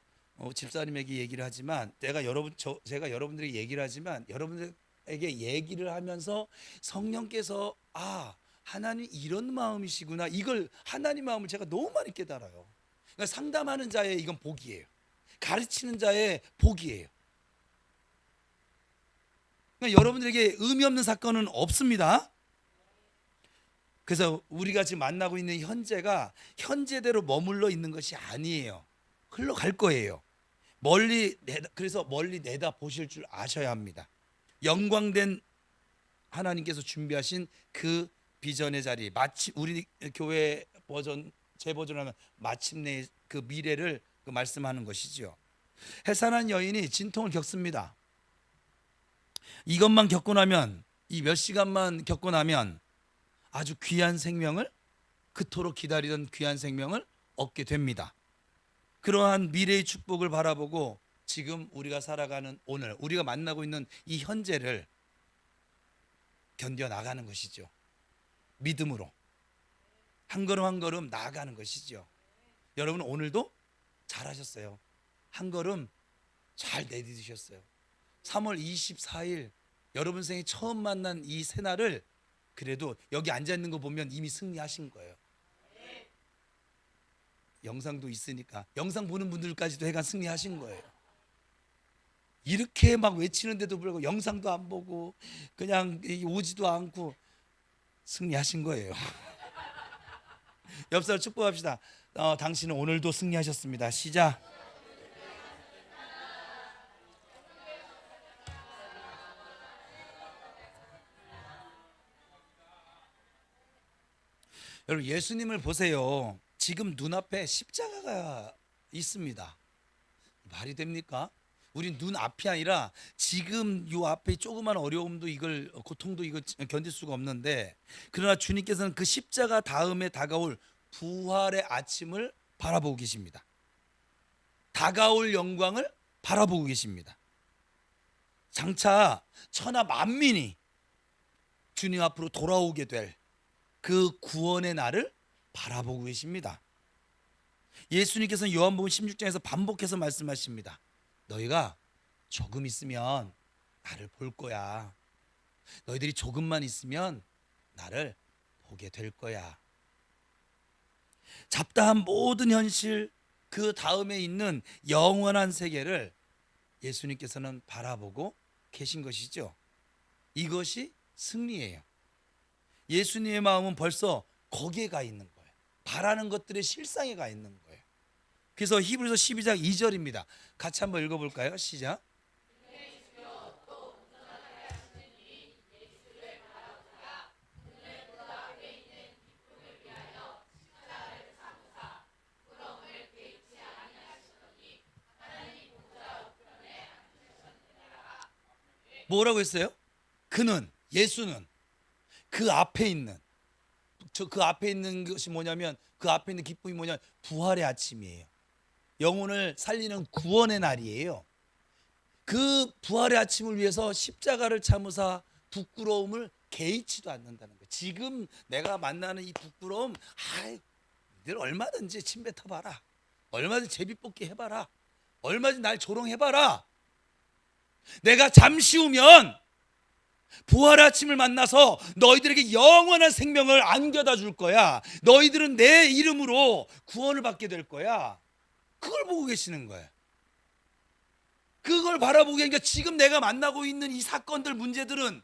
집사님에게 얘기를 하지만 제가 여러분들에게 얘기를 하지만 여러분들에게 얘기를 하면서 성령께서 하나님 이런 마음이시구나, 이걸 하나님 마음을 제가 너무 많이 깨달아요. 그러니까 상담하는 자의 이건 복이에요. 가르치는 자의 복이에요. 그러니까 여러분들에게 의미 없는 사건은 없습니다. 그래서 우리가 지금 만나고 있는 현재가 현재대로 머물러 있는 것이 아니에요. 흘러갈 거예요. 그래서 멀리 내다 보실 줄 아셔야 합니다. 영광된 하나님께서 준비하신 그 비전의 자리, 마치 우리 교회 제 버전하면 마침내 그 미래를 말씀하는 것이지요. 해산한 여인이 진통을 겪습니다. 이것만 겪고 나면, 이 몇 시간만 겪고 나면 아주 귀한 생명을, 그토록 기다리던 귀한 생명을 얻게 됩니다. 그러한 미래의 축복을 바라보고 지금 우리가 살아가는 오늘, 우리가 만나고 있는 이 현재를 견뎌 나가는 것이죠. 믿음으로 한 걸음 한 걸음 나아가는 것이죠. 여러분, 오늘도 잘하셨어요. 한 걸음 잘 내딛으셨어요. 3월 24일 여러분 생에 처음 만난 이 새날을 그래도 여기 앉아 있는 거 보면 이미 승리하신 거예요. 영상도 있으니까 영상 보는 분들까지도 해가 승리하신 거예요. 이렇게 막 외치는데도 불구하고 영상도 안 보고 그냥 오지도 않고 승리하신 거예요. 옆 사람 축복합시다. 당신은 오늘도 승리하셨습니다. 시작. 여러분, 예수님을 보세요. 지금 눈앞에 십자가가 있습니다. 말이 됩니까? 우린 눈 앞이 아니라 지금 요 앞에 조그만 어려움도 이걸 고통도 이거 견딜 수가 없는데, 그러나 주님께서는 그 십자가 다음에 다가올 부활의 아침을 바라보고 계십니다. 다가올 영광을 바라보고 계십니다. 장차 천하 만민이 주님 앞으로 돌아오게 될 그 구원의 날을 바라보고 계십니다. 예수님께서는 요한복음 16장에서 반복해서 말씀하십니다. 너희가 조금 있으면 나를 볼 거야. 너희들이 조금만 있으면 나를 보게 될 거야. 잡다한 모든 현실, 그 다음에 있는 영원한 세계를 예수님께서는 바라보고 계신 것이죠. 이것이 승리예요. 예수님의 마음은 벌써 거기에 가 있는 거예요. 바라는 것들의 실상에 가 있는 거예요. 그래서 히브리서 12장 2절입니다. 같이 한번 읽어볼까요? 시작. 뭐라고 했어요? 그는, 예수는 그 앞에 있는, 그 앞에 있는 것이 뭐냐면, 그 앞에 있는 기쁨이 뭐냐면 부활의 아침이에요. 영혼을 살리는 구원의 날이에요. 그 부활의 아침을 위해서 십자가를 참으사 부끄러움을 개의치도 않는다는 거예요. 지금 내가 만나는 이 부끄러움, 늘 얼마든지 침 뱉어봐라, 얼마든지 제비뽑기 해봐라, 얼마든지 날 조롱해봐라. 내가 잠시 후면 부활의 아침을 만나서 너희들에게 영원한 생명을 안겨다 줄 거야. 너희들은 내 이름으로 구원을 받게 될 거야. 그걸 보고 계시는 거예요. 그걸 바라보고 계니까 지금 내가 만나고 있는 이 사건들, 문제들은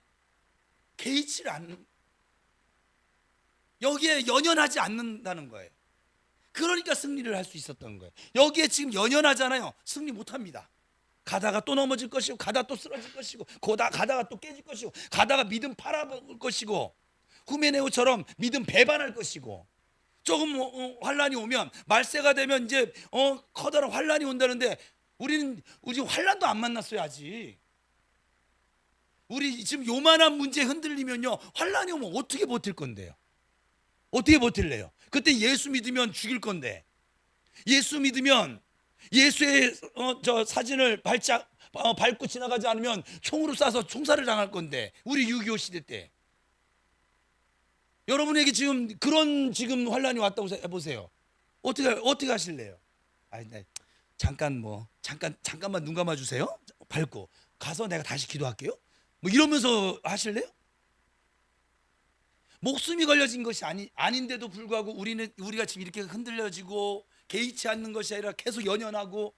개의치를 않는, 여기에 연연하지 않는다는 거예요. 그러니까 승리를 할 수 있었던 거예요. 여기에 지금 연연하잖아요. 승리 못합니다. 가다가 또 넘어질 것이고, 가다가 또 쓰러질 것이고, 가다가 또 깨질 것이고, 가다가 믿음 팔아먹을 것이고, 후메네오처럼 믿음 배반할 것이고, 조금 환란이 오면, 말세가 되면 이제 커다란 환란이 온다는데, 우리 환란도 안 만났어요 아직. 우리 지금 요만한 문제 흔들리면요, 환란이 오면 어떻게 버틸 건데요? 어떻게 버틸래요? 그때 예수 믿으면 죽일 건데, 예수 믿으면 예수의 저 사진을 밟고 지나가지 않으면 총으로 쏴서 총살을 당할 건데, 우리 6.25 시대 때 여러분에게 지금 그런 지금 환란이 왔다고 해보세요. 어떻게 하실래요? 네, 잠깐만 눈 감아 주세요. 밟고 가서 내가 다시 기도할게요. 뭐 이러면서 하실래요? 목숨이 걸려진 것이 아닌데도 불구하고 우리가 지금 이렇게 흔들려지고 개의치 않는 것이 아니라 계속 연연하고,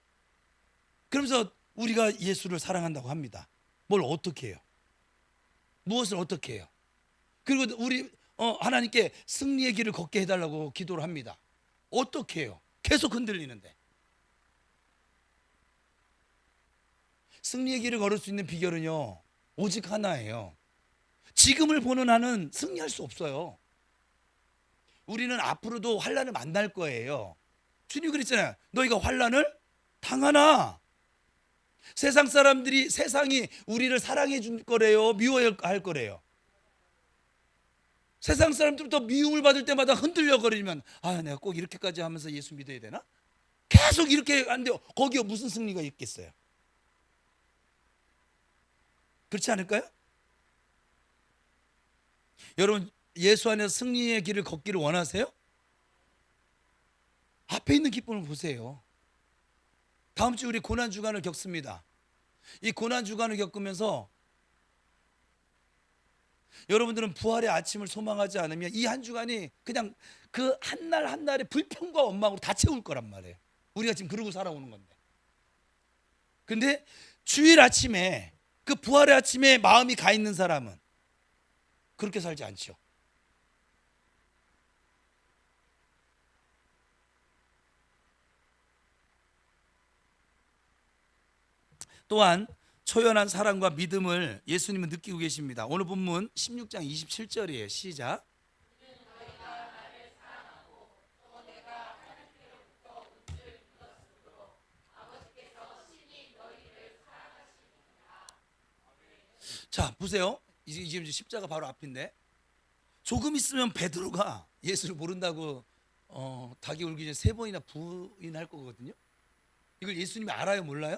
그러면서 우리가 예수를 사랑한다고 합니다. 뭘 어떻게 해요? 무엇을 어떻게 해요? 그리고 우리 하나님께 승리의 길을 걷게 해달라고 기도를 합니다. 어떻게 해요? 계속 흔들리는데. 승리의 길을 걸을 수 있는 비결은요, 오직 하나예요. 지금을 보는 한은 승리할 수 없어요. 우리는 앞으로도 환란을 만날 거예요. 주님 그랬잖아요. 너희가 환란을 당하나. 세상이 우리를 사랑해 줄 거래요, 미워할 거래요? 세상 사람들부터 미움을 받을 때마다 흔들려 거리면, 내가 꼭 이렇게까지 하면서 예수 믿어야 되나? 계속 이렇게 하는데 거기에 무슨 승리가 있겠어요? 그렇지 않을까요? 여러분, 예수 안에서 승리의 길을 걷기를 원하세요? 앞에 있는 기쁨을 보세요. 다음 주 우리 고난 주간을 겪습니다. 이 고난 주간을 겪으면서 여러분들은 부활의 아침을 소망하지 않으면 이 한 주간이 그냥 그 한 날 한 날의 불평과 원망으로 다 채울 거란 말이에요. 우리가 지금 그러고 살아오는 건데. 근데 주일 아침에, 그 부활의 아침에 마음이 가 있는 사람은 그렇게 살지 않죠. 또한 초연한 사랑과 믿음을 예수님은 느끼고 계십니다. 오늘 본문 16장 27절이에요. 시작. 자, 보세요. 지금 십자가 바로 앞인데 조금 있으면 베드로가 예수를 모른다고 닭이 울기 전에 세 번이나 부인할 거거든요. 이걸 예수님이 알아요, 몰라요?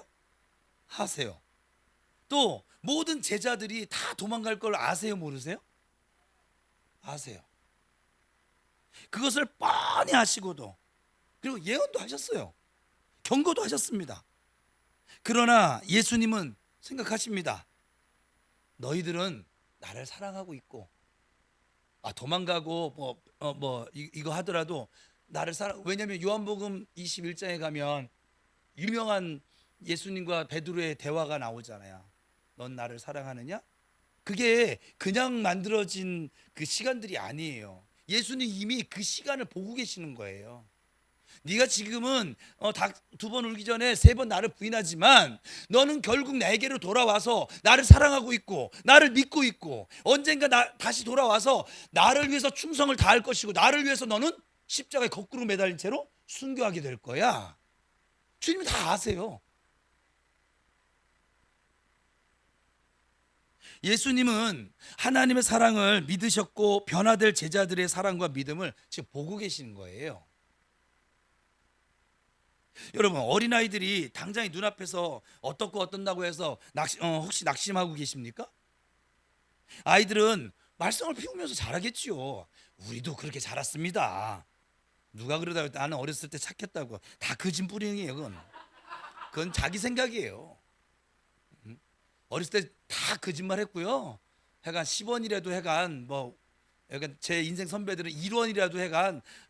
아세요. 또 모든 제자들이 다 도망갈 걸 아세요, 모르세요? 아세요. 그것을 뻔히 아시고도, 그리고 예언도 하셨어요. 경고도 하셨습니다. 그러나 예수님은 생각하십니다. 너희들은 나를 사랑하고 있고, 도망가고 이거 하더라도 나를 사랑. 왜냐하면 요한복음 21장에 가면 유명한 예수님과 베드로의 대화가 나오잖아요. 넌 나를 사랑하느냐? 그게 그냥 만들어진 그 시간들이 아니에요. 예수님 이미 그 시간을 보고 계시는 거예요. 네가 지금은 닭 두 번 울기 전에 세 번 나를 부인하지만 너는 결국 내게로 돌아와서 나를 사랑하고 있고 나를 믿고 있고 언젠가 다시 돌아와서 나를 위해서 충성을 다할 것이고 나를 위해서 너는 십자가에 거꾸로 매달린 채로 순교하게 될 거야. 주님이 다 아세요. 예수님은 하나님의 사랑을 믿으셨고 변화될 제자들의 사랑과 믿음을 지금 보고 계시는 거예요. 여러분, 어린아이들이 당장에 눈앞에서 어떻고 어떤다고 해서 혹시 낙심하고 계십니까? 아이들은 말썽을 피우면서 자라겠지요. 우리도 그렇게 자랐습니다. 누가 그러다가 나는 어렸을 때 착했다고. 다 거짓부렁이에요. 그건 자기 생각이에요. 어렸을 때 다 거짓말 했고요. 해간 10원이라도 해간 약간 제 인생 선배들은 1원이라도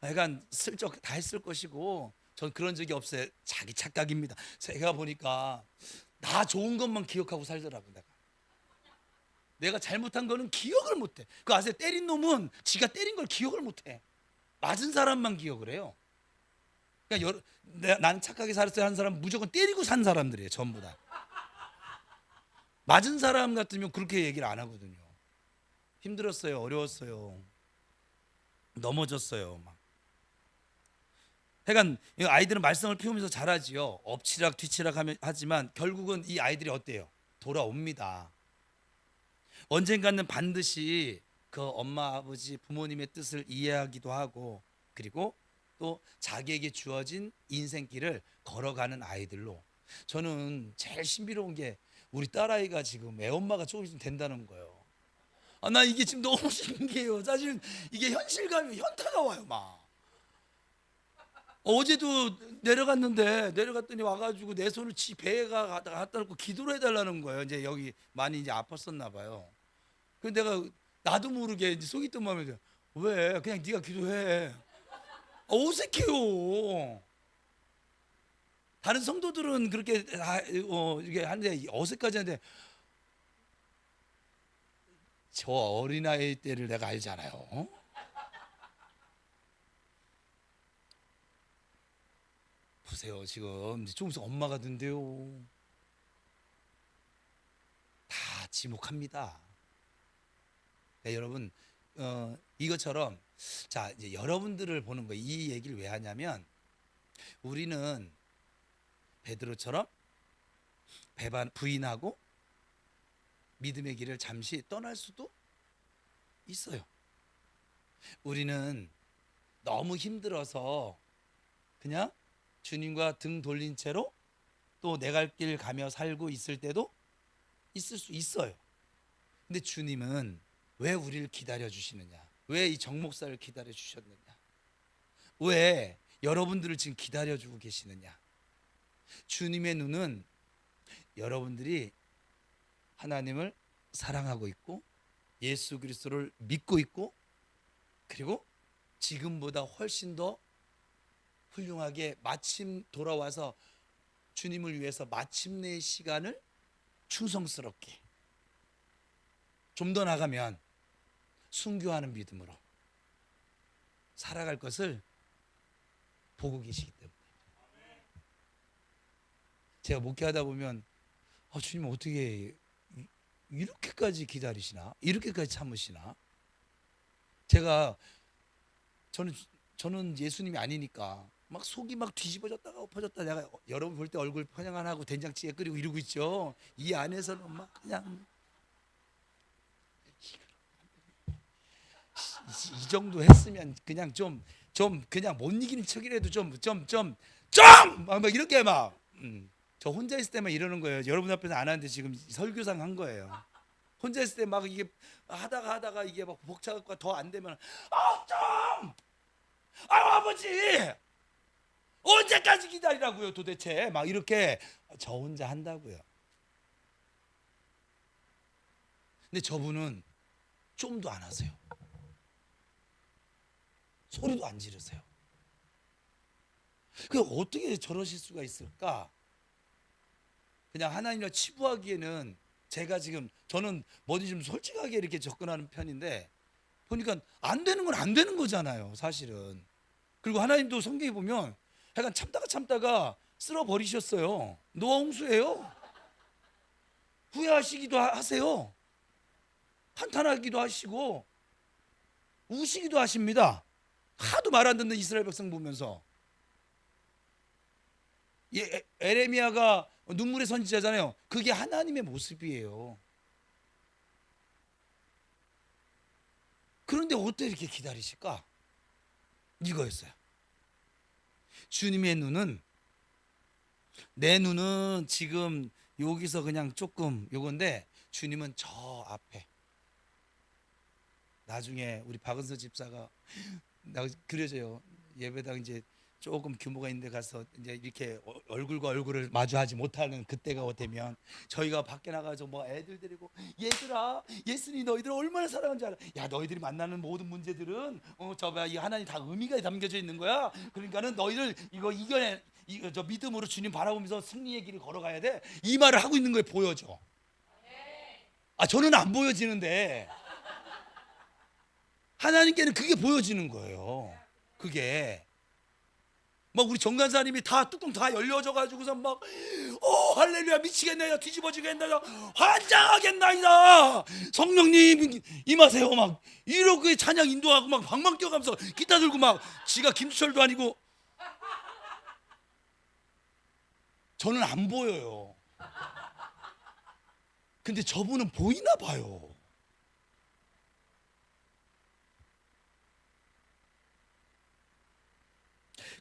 해간 슬쩍 다 했을 것이고 전 그런 적이 없어요. 자기 착각입니다. 제가 보니까 나 좋은 것만 기억하고 살더라고. 내가 잘못한 거는 기억을 못해. 그 아세요? 때린 놈은 지가 때린 걸 기억을 못해. 맞은 사람만 기억을 해요. 그러니까 나는 착하게 살았어요 하는 사람 무조건 때리고 산 사람들이에요. 전부 다. 맞은 사람 같으면 그렇게 얘기를 안 하거든요. 힘들었어요. 어려웠어요. 넘어졌어요. 막. 그러니까 아이들은 말썽을 피우면서 자라지요. 엎치락 뒤치락 하지만 결국은 이 아이들이 어때요? 돌아옵니다. 언젠가는 반드시 그 엄마 아버지 부모님의 뜻을 이해하기도 하고 그리고 또 자기에게 주어진 인생길을 걸어가는 아이들로. 저는 제일 신비로운 게 우리 딸아이가 지금 애엄마가 조금 있으면 된다는 거예요. 나 이게 지금 너무 신기해요. 사실 이게 현실감이 현타가 와요. 막 어제도 내려갔더니 와가지고 내 손을 지 배에가 갖다 놓고 기도를 해달라는 거예요. 이제 여기 많이 이제 아팠었나 봐요. 그래서 내가 나도 모르게 이제 속이 뜬 마음에 왜 그냥 네가 기도해. 어색해요. 다른 성도들은 그렇게 이게 하는데 어색하지 않은데 저 어린아이 때를 내가 알잖아요. 보세요. 지금 조금 있으면 엄마가 된대요. 다 지목합니다. 네, 여러분 이것처럼 자 이제 여러분들을 보는 거예요. 이 얘기를 왜 하냐면 우리는 베드로처럼 부인하고 믿음의 길을 잠시 떠날 수도 있어요. 우리는 너무 힘들어서 그냥 주님과 등 돌린 채로 또 내 갈 길 가며 살고 있을 때도 있을 수 있어요. 근데 주님은 왜 우리를 기다려 주시느냐? 왜 이 정목사를 기다려 주셨느냐? 왜 여러분들을 지금 기다려 주고 계시느냐? 주님의 눈은 여러분들이 하나님을 사랑하고 있고 예수 그리스도를 믿고 있고 그리고 지금보다 훨씬 더 훌륭하게 마침 돌아와서 주님을 위해서 마침내의 시간을 충성스럽게 좀 더 나가면 순교하는 믿음으로 살아갈 것을 보고 계시기 때문에 제가 목회하다 보면 주님 어떻게 이렇게까지 기다리시나? 이렇게까지 참으시나? 저는 예수님이 아니니까 막 속이 막 뒤집어졌다가 엎어졌다. 내가 여러분 볼 때 얼굴 편향 안 하고 된장찌개 끓이고 이러고 있죠. 이 안에서는 막 그냥 이 정도 했으면 그냥 좀 그냥 못 이기는 척이라도 막 이렇게 막 저 혼자 있을 때만 이러는 거예요. 여러분 앞에서 안 하는데 지금 설교상 한 거예요. 혼자 있을 때 막 이게 하다가 이게 막 복잡하고 더 안 되면 좀 아버지 언제까지 기다리라고요 도대체 막 이렇게 저 혼자 한다고요. 근데 저분은 좀도 안 하세요. 소리도 안 지르세요. 그 어떻게 저러실 수가 있을까? 그냥 하나님과 치부하기에는 제가 지금 저는 뭐든지 좀 솔직하게 이렇게 접근하는 편인데 보니까 안 되는 건 안 되는 거잖아요, 사실은. 그리고 하나님도 성경에 보면 약간 참다가 쓸어 버리셨어요. 노아 홍수예요. 후회하시기도 하세요. 한탄하기도 하시고 우시기도 하십니다. 하도 말 안 듣는 이스라엘 백성 보면서. 에레미야가 눈물의 선지자잖아요. 그게 하나님의 모습이에요. 그런데 어떻게 이렇게 기다리실까? 이거였어요. 주님의 눈은 내 눈은 지금 여기서 그냥 조금 요건데 주님은 저 앞에. 나중에 우리 박은서 집사가 나 그려져요. 예배당 이제 조금 규모가 있는데 가서 이제 이렇게 얼굴과 얼굴을 마주하지 못하는 그때가 되면 저희가 밖에 나가서 뭐 애들 데리고 얘들아 예수님 너희들 얼마나 사랑하는 줄 알아? 야 너희들이 만나는 모든 문제들은 저봐 이 하나님 다 의미가 담겨져 있는 거야. 그러니까는 너희들 이거 이겨내 이거 저 믿음으로 주님 바라보면서 승리의 길을 걸어가야 돼. 이 말을 하고 있는 거에 보여져. 아 저는 안 보여지는데 하나님께는 그게 보여지는 거예요. 그게. 막 우리 정간사님이 다 뚜껑 다 열려져 가지고서 막 할렐루야 미치겠나요 뒤집어지겠나요 환장하겠나이다 성령님 임하세요 막 이렇게 찬양 인도하고 막 방망 뛰어가면서 기타 들고 막 지가 김수철도 아니고 저는 안 보여요. 근데 저분은 보이나 봐요.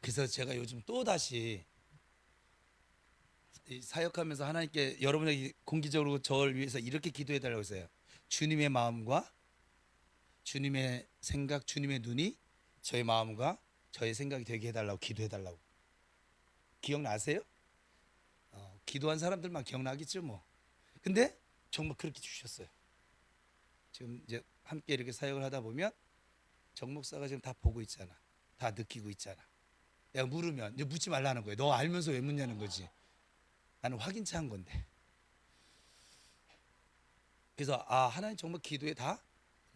그래서 제가 요즘 또 다시 사역하면서 하나님께 여러분에게 공개적으로 저를 위해서 이렇게 기도해 달라고 했어요. 주님의 마음과 주님의 생각, 주님의 눈이 저의 마음과 저의 생각이 되게 해달라고 기도해 달라고. 기억나세요? 기도한 사람들만 기억나겠죠 뭐. 근데 정말 그렇게 주셨어요. 지금 이제 함께 이렇게 사역을 하다 보면 정 목사가 지금 다 보고 있잖아. 다 느끼고 있잖아. 내가 물으면 이제 묻지 말라는 거예요. 너 알면서 왜 묻냐는 거지. 나는 확인차 한 건데. 그래서 하나님 정말 기도에 다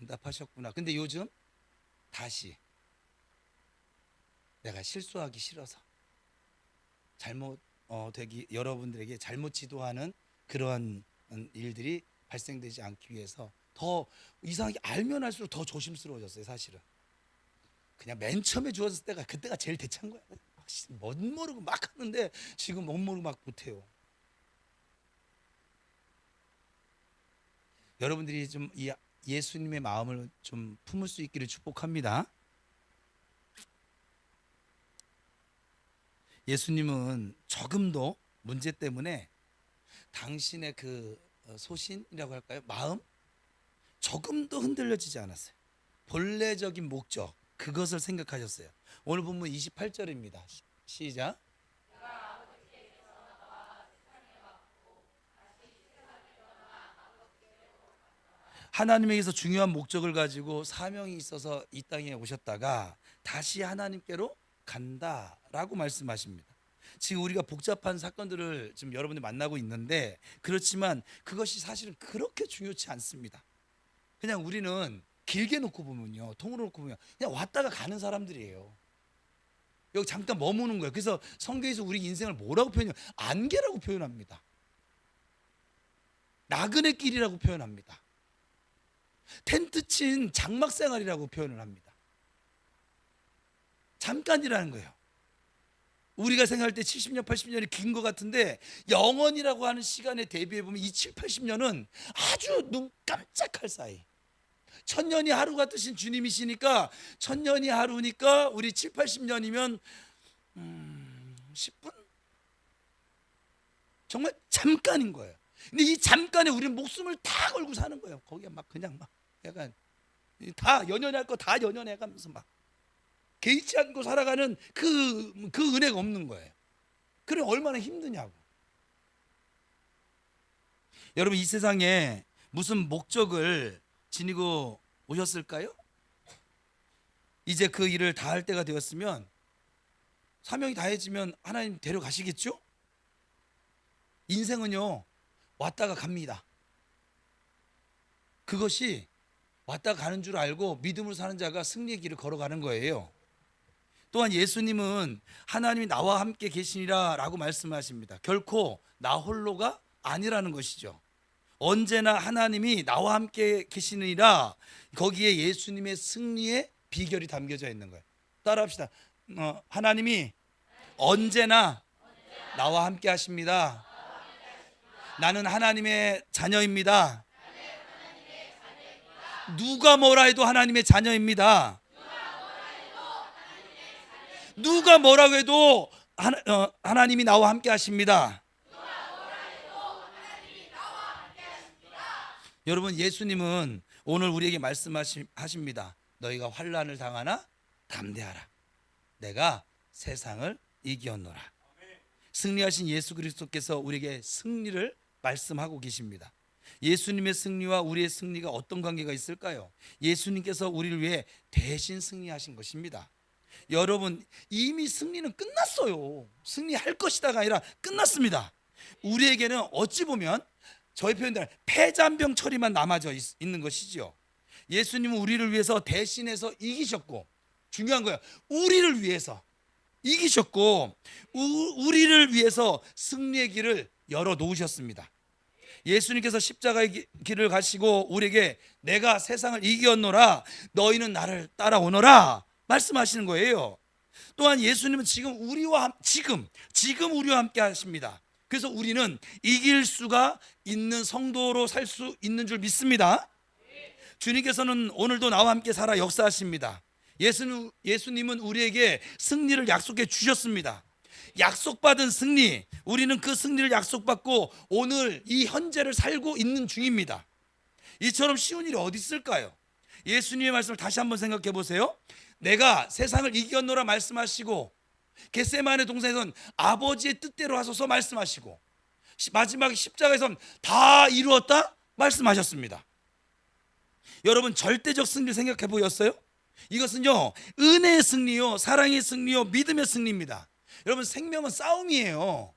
응답하셨구나. 근데 요즘 다시 내가 실수하기 싫어서 잘못 되기 여러분들에게 잘못 지도하는 그러한 일들이 발생되지 않기 위해서 더 이상하게 알면 알수록 더 조심스러워졌어요. 사실은 그냥 맨 처음에 주어졌을 때가 그때가 제일 대찬 거야. 못 모르고 막 하는데 지금 못 모르고 막 못해요. 여러분들이 좀 이 예수님의 마음을 좀 품을 수 있기를 축복합니다. 예수님은 조금도 문제 때문에 당신의 그 소신이라고 할까요? 마음 조금도 흔들려지지 않았어요. 본래적인 목적 그것을 생각하셨어요. 오늘 본문 28절입니다. 시작. 하나님에게서 중요한 목적을 가지고 사명이 있어서 이 땅에 오셨다가 다시 하나님께로 간다라고 말씀하십니다. 지금 우리가 복잡한 사건들을 지금 여러분이 만나고 있는데 그렇지만 그것이 사실은 그렇게 중요치 않습니다. 그냥 우리는 길게 놓고 보면요, 통으로 놓고 보면 그냥 왔다가 가는 사람들이에요. 여기 잠깐 머무는 거예요. 그래서 성경에서 우리 인생을 뭐라고 표현해요? 안개라고 표현합니다. 나그네 길이라고 표현합니다. 텐트 친 장막 생활이라고 표현을 합니다. 잠깐이라는 거예요. 우리가 생각할 때 70년, 80년이 긴 것 같은데 영원이라고 하는 시간에 대비해 보면 이 7, 80년은 아주 눈 깜짝할 사이. 천년이 하루 같으신 주님이시니까 천년이 하루니까 우리 7, 80년이면 10분? 정말 잠깐인 거예요. 근데 이 잠깐에 우리는 목숨을 다 걸고 사는 거예요. 거기에 막 그냥 막 약간 다 연연할 거 다 연연해가면서 막 개의치 않고 살아가는 그 은혜가 없는 거예요. 그래 얼마나 힘드냐고. 여러분 이 세상에 무슨 목적을 지니고 오셨을까요? 이제 그 일을 다 할 때가 되었으면 사명이 다해지면 하나님 데려가시겠죠? 인생은요 왔다가 갑니다. 그것이 왔다 가는 줄 알고 믿음으로 사는 자가 승리의 길을 걸어가는 거예요. 또한 예수님은 하나님이 나와 함께 계시니라 라고 말씀하십니다. 결코 나 홀로가 아니라는 것이죠. 언제나 하나님이 나와 함께 계시느니라, 거기에 예수님의 승리의 비결이 담겨져 있는 거예요. 따라합시다. 하나님이 언제나 나와 함께 하십니다. 나는 하나님의 자녀입니다. 누가 뭐라 해도 하나님의 자녀입니다. 누가 뭐라고 해도 하나님이 나와 함께 하십니다. 여러분 예수님은 오늘 우리에게 말씀하십니다. 너희가 환난을 당하나 담대하라. 내가 세상을 이기었노라. 승리하신 예수 그리스도께서 우리에게 승리를 말씀하고 계십니다. 예수님의 승리와 우리의 승리가 어떤 관계가 있을까요? 예수님께서 우리를 위해 대신 승리하신 것입니다. 여러분 이미 승리는 끝났어요. 승리할 것이다가 아니라 끝났습니다. 우리에게는 어찌 보면 저희 표현대로 패잔병 처리만 남아져 있는 것이죠. 예수님은 우리를 위해서 대신해서 이기셨고, 중요한 거예요. 우리를 위해서 이기셨고 우리를 위해서 승리의 길을 열어 놓으셨습니다. 예수님께서 십자가의 길을 가시고 우리에게 내가 세상을 이기었노라 너희는 나를 따라오너라 말씀하시는 거예요. 또한 예수님은 지금 우리와 함께 하십니다. 그래서 우리는 이길 수가 있는 성도로 살 수 있는 줄 믿습니다. 주님께서는 오늘도 나와 함께 살아 역사하십니다. 예수님은 우리에게 승리를 약속해 주셨습니다. 약속받은 승리, 우리는 그 승리를 약속받고 오늘 이 현재를 살고 있는 중입니다. 이처럼 쉬운 일이 어디 있을까요? 예수님의 말씀을 다시 한번 생각해 보세요. 내가 세상을 이겼노라 말씀하시고 겟세마네 동산에선 아버지의 뜻대로 하소서 말씀하시고 마지막 십자가에선 다 이루었다 말씀하셨습니다. 여러분 절대적 승리를 생각해 보셨어요? 이것은요 은혜의 승리요, 사랑의 승리요, 믿음의 승리입니다. 여러분 생명은 싸움이에요.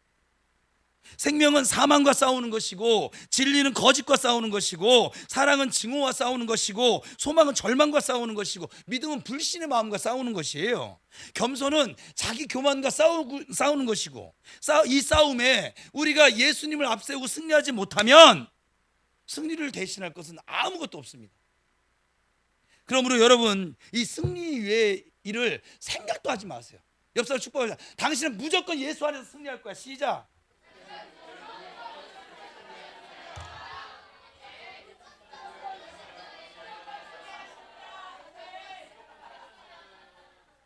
생명은 사망과 싸우는 것이고, 진리는 거짓과 싸우는 것이고, 사랑은 증오와 싸우는 것이고, 소망은 절망과 싸우는 것이고, 믿음은 불신의 마음과 싸우는 것이에요. 겸손은 자기 교만과 싸우는 것이고, 이 싸움에 우리가 예수님을 앞세우고 승리하지 못하면 승리를 대신할 것은 아무것도 없습니다. 그러므로 여러분 이 승리 외의 일을 생각도 하지 마세요. 옆 사람 축복합니다. 당신은 무조건 예수 안에서 승리할 거야. 시작.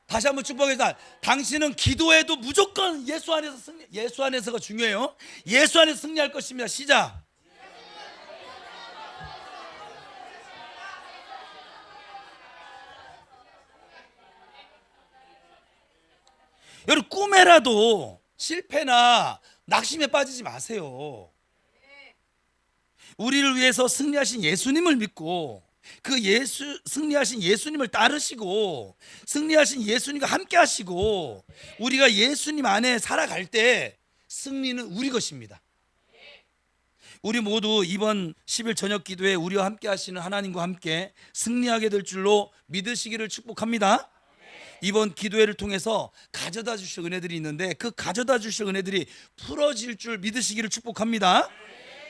다시 한번 축복합니다. 당신은 기도해도 무조건 예수 안에서 예수 안에서가 중요해요. 예수 안에서 승리할 것입니다. 시작. 여러분 꿈에라도 실패나 낙심에 빠지지 마세요. 우리를 위해서 승리하신 예수님을 믿고 그 승리하신 예수님을 따르시고 승리하신 예수님과 함께 하시고 우리가 예수님 안에 살아갈 때 승리는 우리 것입니다. 우리 모두 이번 10일 저녁 기도에 우리와 함께 하시는 하나님과 함께 승리하게 될 줄로 믿으시기를 축복합니다. 이번 기도회를 통해서 가져다 주실 은혜들이 있는데 그 가져다 주실 은혜들이 풀어질 줄 믿으시기를 축복합니다.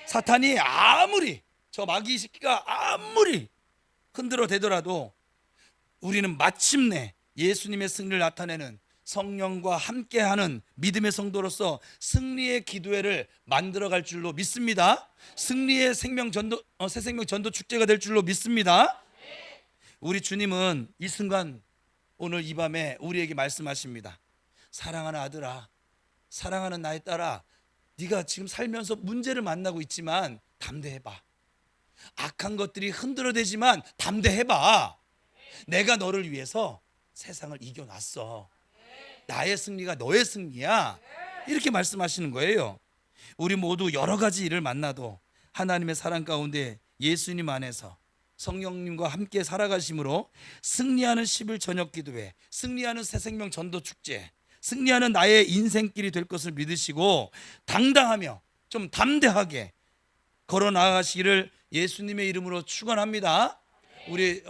사탄이 아무리 저 마귀 새끼가 아무리 흔들어 대더라도 우리는 마침내 예수님의 승리를 나타내는 성령과 함께하는 믿음의 성도로서 승리의 기도회를 만들어갈 줄로 믿습니다. 승리의 새 생명 전도 축제가 될 줄로 믿습니다. 우리 주님은 이 순간 오늘 이 밤에 우리에게 말씀하십니다. 사랑하는 아들아, 사랑하는 나의 딸아, 네가 지금 살면서 문제를 만나고 있지만 담대해봐. 악한 것들이 흔들어대지만 담대해봐. 내가 너를 위해서 세상을 이겨놨어. 나의 승리가 너의 승리야. 이렇게 말씀하시는 거예요. 우리 모두 여러 가지 일을 만나도 하나님의 사랑 가운데 예수님 안에서 성령님과 함께 살아가심으로 승리하는 10일 저녁 기도회, 승리하는 새생명 전도 축제, 승리하는 나의 인생길이 될 것을 믿으시고 당당하며 좀 담대하게 걸어 나가시기를 예수님의 이름으로 축원합니다. 우리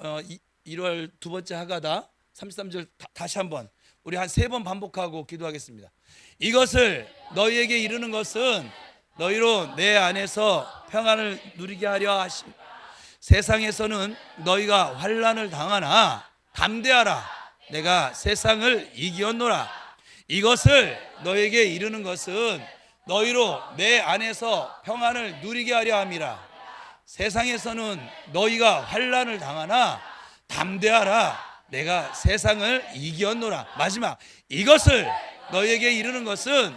1월 두 번째 하가다 33절 다시 한번 우리 한 3번 반복하고 기도하겠습니다. 이것을 너희에게 이르는 것은 너희로 내 안에서 평안을 누리게 하려 하심. 세상에서는 너희가 환난을 당하나 담대하라. 내가 세상을 이기었노라. 이것을 너희에게 이르는 것은 너희로 내 안에서 평안을 누리게 하려 함이라. 세상에서는 너희가 환난을 당하나 담대하라. 내가 세상을 이기었노라. 마지막, 이것을 너희에게 이르는 것은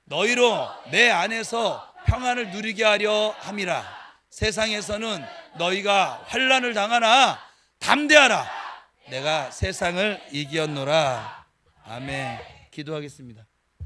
너희로 내 안에서 평안을 누리게 하려 함이라. 세상에서는 너희가 환난을 당하나 담대하라. 내가 세상을 이기었노라. 아멘. 기도하겠습니다.